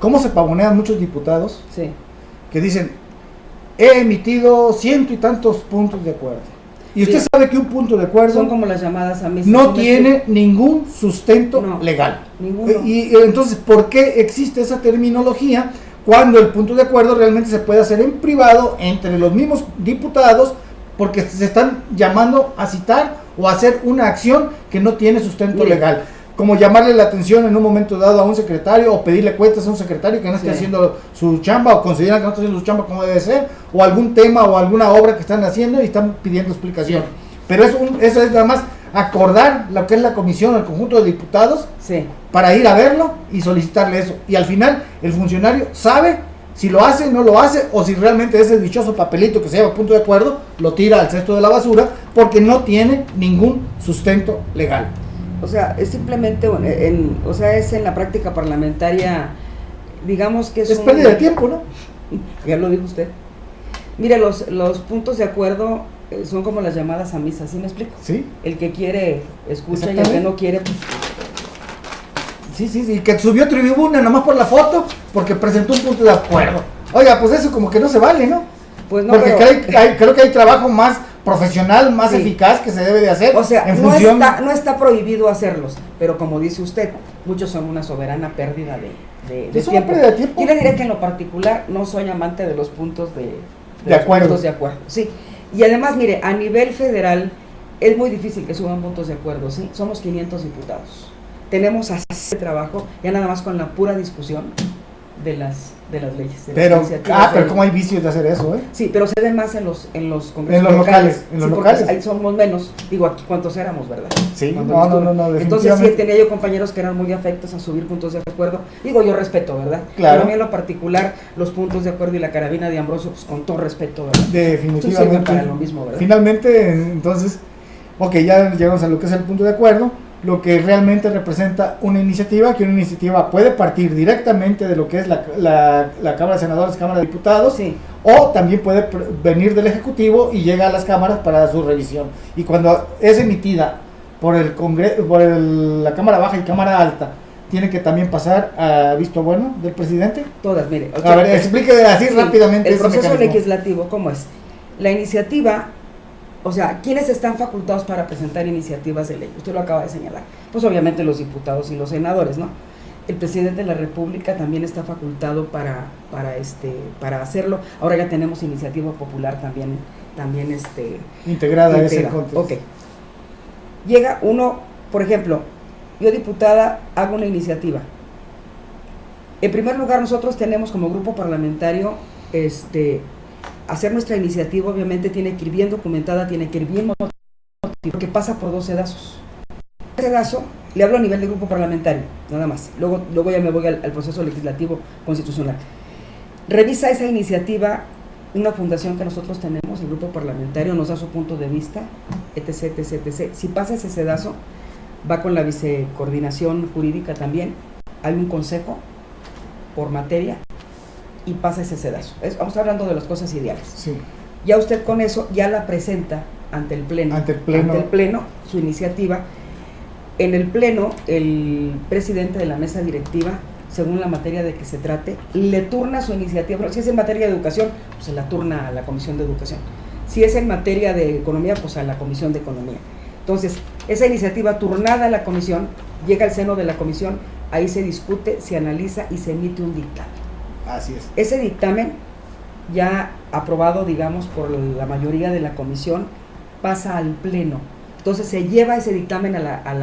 Cómo se pavonean muchos diputados, sí, que dicen, he emitido 100 y tantos puntos de acuerdo. Y usted sabe que un punto de acuerdo son como las llamadas a mí. No tiene ningún sustento legal. Ninguno. Y entonces, ¿por qué existe esa terminología cuando el punto de acuerdo realmente se puede hacer en privado entre los mismos diputados? Porque se están llamando a citar o a hacer una acción que no tiene sustento legal. Como llamarle la atención en un momento dado a un secretario o pedirle cuentas a un secretario que no esté haciendo su chamba o consideran que no está haciendo su chamba como debe ser, o algún tema o alguna obra que están haciendo y están pidiendo explicación. Pero eso es nada más acordar lo que es la comisión o el conjunto de diputados para ir a verlo y solicitarle eso. Y al final el funcionario sabe si lo hace, no lo hace, o si realmente ese dichoso papelito que se llama punto de acuerdo lo tira al cesto de la basura porque no tiene ningún sustento legal. O sea, es simplemente, es en la práctica parlamentaria, digamos que es pérdida de tiempo, ¿no? Ya lo dijo usted. Mire, los puntos de acuerdo son como las llamadas a misa, ¿sí me explico? Sí. El que quiere escucha y el que no quiere, pues... Sí, y que subió tribuna nomás por la foto porque presentó un punto de acuerdo. Oiga, pues eso como que no se vale, ¿no? Pues no, porque pero, creo que hay trabajo más profesional, más eficaz que se debe de hacer. O sea, en no función... no está prohibido hacerlos, pero como dice usted, muchos son una soberana pérdida de es tiempo. Una pérdida de tiempo. Yo le diré que en lo particular no soy amante de los puntos de acuerdo. Puntos de acuerdo, sí. Y además, mire, a nivel federal es muy difícil que suban puntos de acuerdo, ¿sí? Somos 500 diputados. Tenemos ese trabajo ya nada más con la pura discusión de las leyes. Pero cómo hay vicios de hacer eso, ¿eh? Sí, pero se ve más en los congresos locales. En los locales. Ahí somos menos. Digo, aquí cuántos éramos, ¿verdad? Sí, no. Entonces sí tenía yo compañeros que eran muy afectos a subir puntos de acuerdo. Digo, yo respeto, ¿verdad? Claro. Pero a mí en lo particular, los puntos de acuerdo y la carabina de Ambrosio, pues con todo respeto, ¿verdad? Definitivamente. Para lo mismo, ¿verdad? Finalmente, entonces, ok, ya llegamos a lo que es el punto de acuerdo. Lo que realmente representa una iniciativa, que una iniciativa puede partir directamente de lo que es la Cámara de Senadores, Cámara de Diputados, sí, o también puede venir del Ejecutivo y llega a las cámaras para su revisión. Y cuando es emitida por el Congreso, la Cámara Baja y Cámara Alta, tiene que también pasar a visto bueno del presidente. Todas, mire. A ver, explique así rápidamente. El proceso legislativo, ¿cómo es? La iniciativa... O sea, ¿quiénes están facultados para presentar iniciativas de ley? Usted lo acaba de señalar. Pues obviamente los diputados y los senadores, ¿no? El presidente de la República también está facultado para hacerlo. Ahora ya tenemos iniciativa popular también integrada a ese contexto. Ok. Llega uno, por ejemplo, yo diputada hago una iniciativa. En primer lugar, nosotros tenemos como grupo parlamentario hacer nuestra iniciativa, obviamente tiene que ir bien documentada, tiene que ir bien motivada, porque pasa por 2 sedazos. El sedazo, le hablo a nivel de grupo parlamentario, nada más. Luego ya me voy al proceso legislativo constitucional. Revisa esa iniciativa, una fundación que nosotros tenemos, el grupo parlamentario, nos da su punto de vista, etc. Si pasa ese sedazo, va con la vicecoordinación jurídica también, hay un consejo por materia, y pasa ese sedazo. Vamos hablando de las cosas ideales. Sí. Ya usted con eso ya la presenta ante el pleno su iniciativa. En el pleno, el presidente de la mesa directiva, según la materia de que se trate, le turna su iniciativa. Si es en materia de educación, pues se la turna a la Comisión de Educación. Si es en materia de economía, pues a la Comisión de Economía. Entonces, esa iniciativa turnada a la comisión, llega al seno de la comisión, ahí se discute, se analiza y se emite un dictamen. Así es. Ese dictamen, ya aprobado, digamos, por la mayoría de la comisión, pasa al pleno. Entonces se lleva ese dictamen a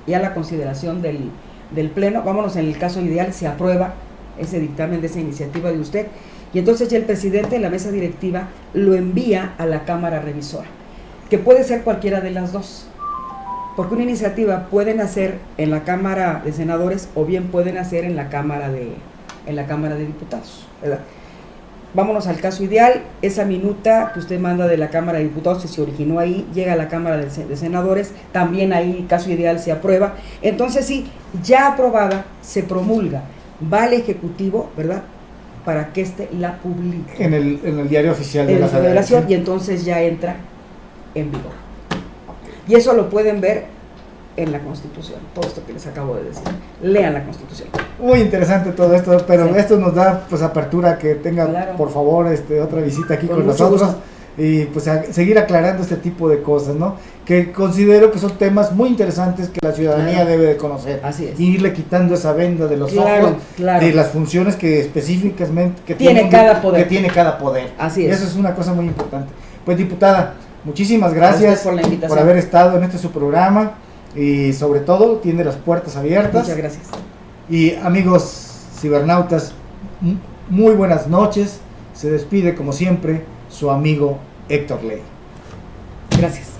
la consideración del pleno. Vámonos, en el caso ideal, se aprueba ese dictamen de esa iniciativa de usted, y entonces ya el presidente de la mesa directiva lo envía a la Cámara Revisora, que puede ser cualquiera de las dos, porque una iniciativa puede nacer en la Cámara de Senadores o bien puede nacer en la Cámara de Diputados, ¿verdad? Vámonos al caso ideal, esa minuta que usted manda de la Cámara de Diputados, que se originó ahí, llega a la Cámara de Senadores, también ahí, caso ideal, se aprueba. Entonces sí, ya aprobada, se promulga, va al Ejecutivo, ¿verdad?, para que la publique. En el diario oficial de la Federación, ¿sí? Y entonces ya entra en vigor. Y eso lo pueden ver en la Constitución, todo esto que les acabo de decir. Lean la Constitución. Muy interesante todo esto, pero sí, esto nos da pues apertura a que tenga, claro, por favor, otra visita aquí con nosotros gusto. Y pues a seguir aclarando este tipo de cosas, ¿no? Que considero que son temas muy interesantes que la ciudadanía, claro, debe de conocer. Así es. Y irle quitando esa venda de los, claro, ojos, claro, de las funciones que específicamente que tiene cada poder. Así es. Eso es una cosa muy importante. Pues, diputada, muchísimas gracias por la invitación, por haber estado en su programa. Y sobre todo, tiene las puertas abiertas. Muchas gracias. Y amigos cibernautas, muy buenas noches. Se despide como siempre su amigo Héctor Ley. Gracias.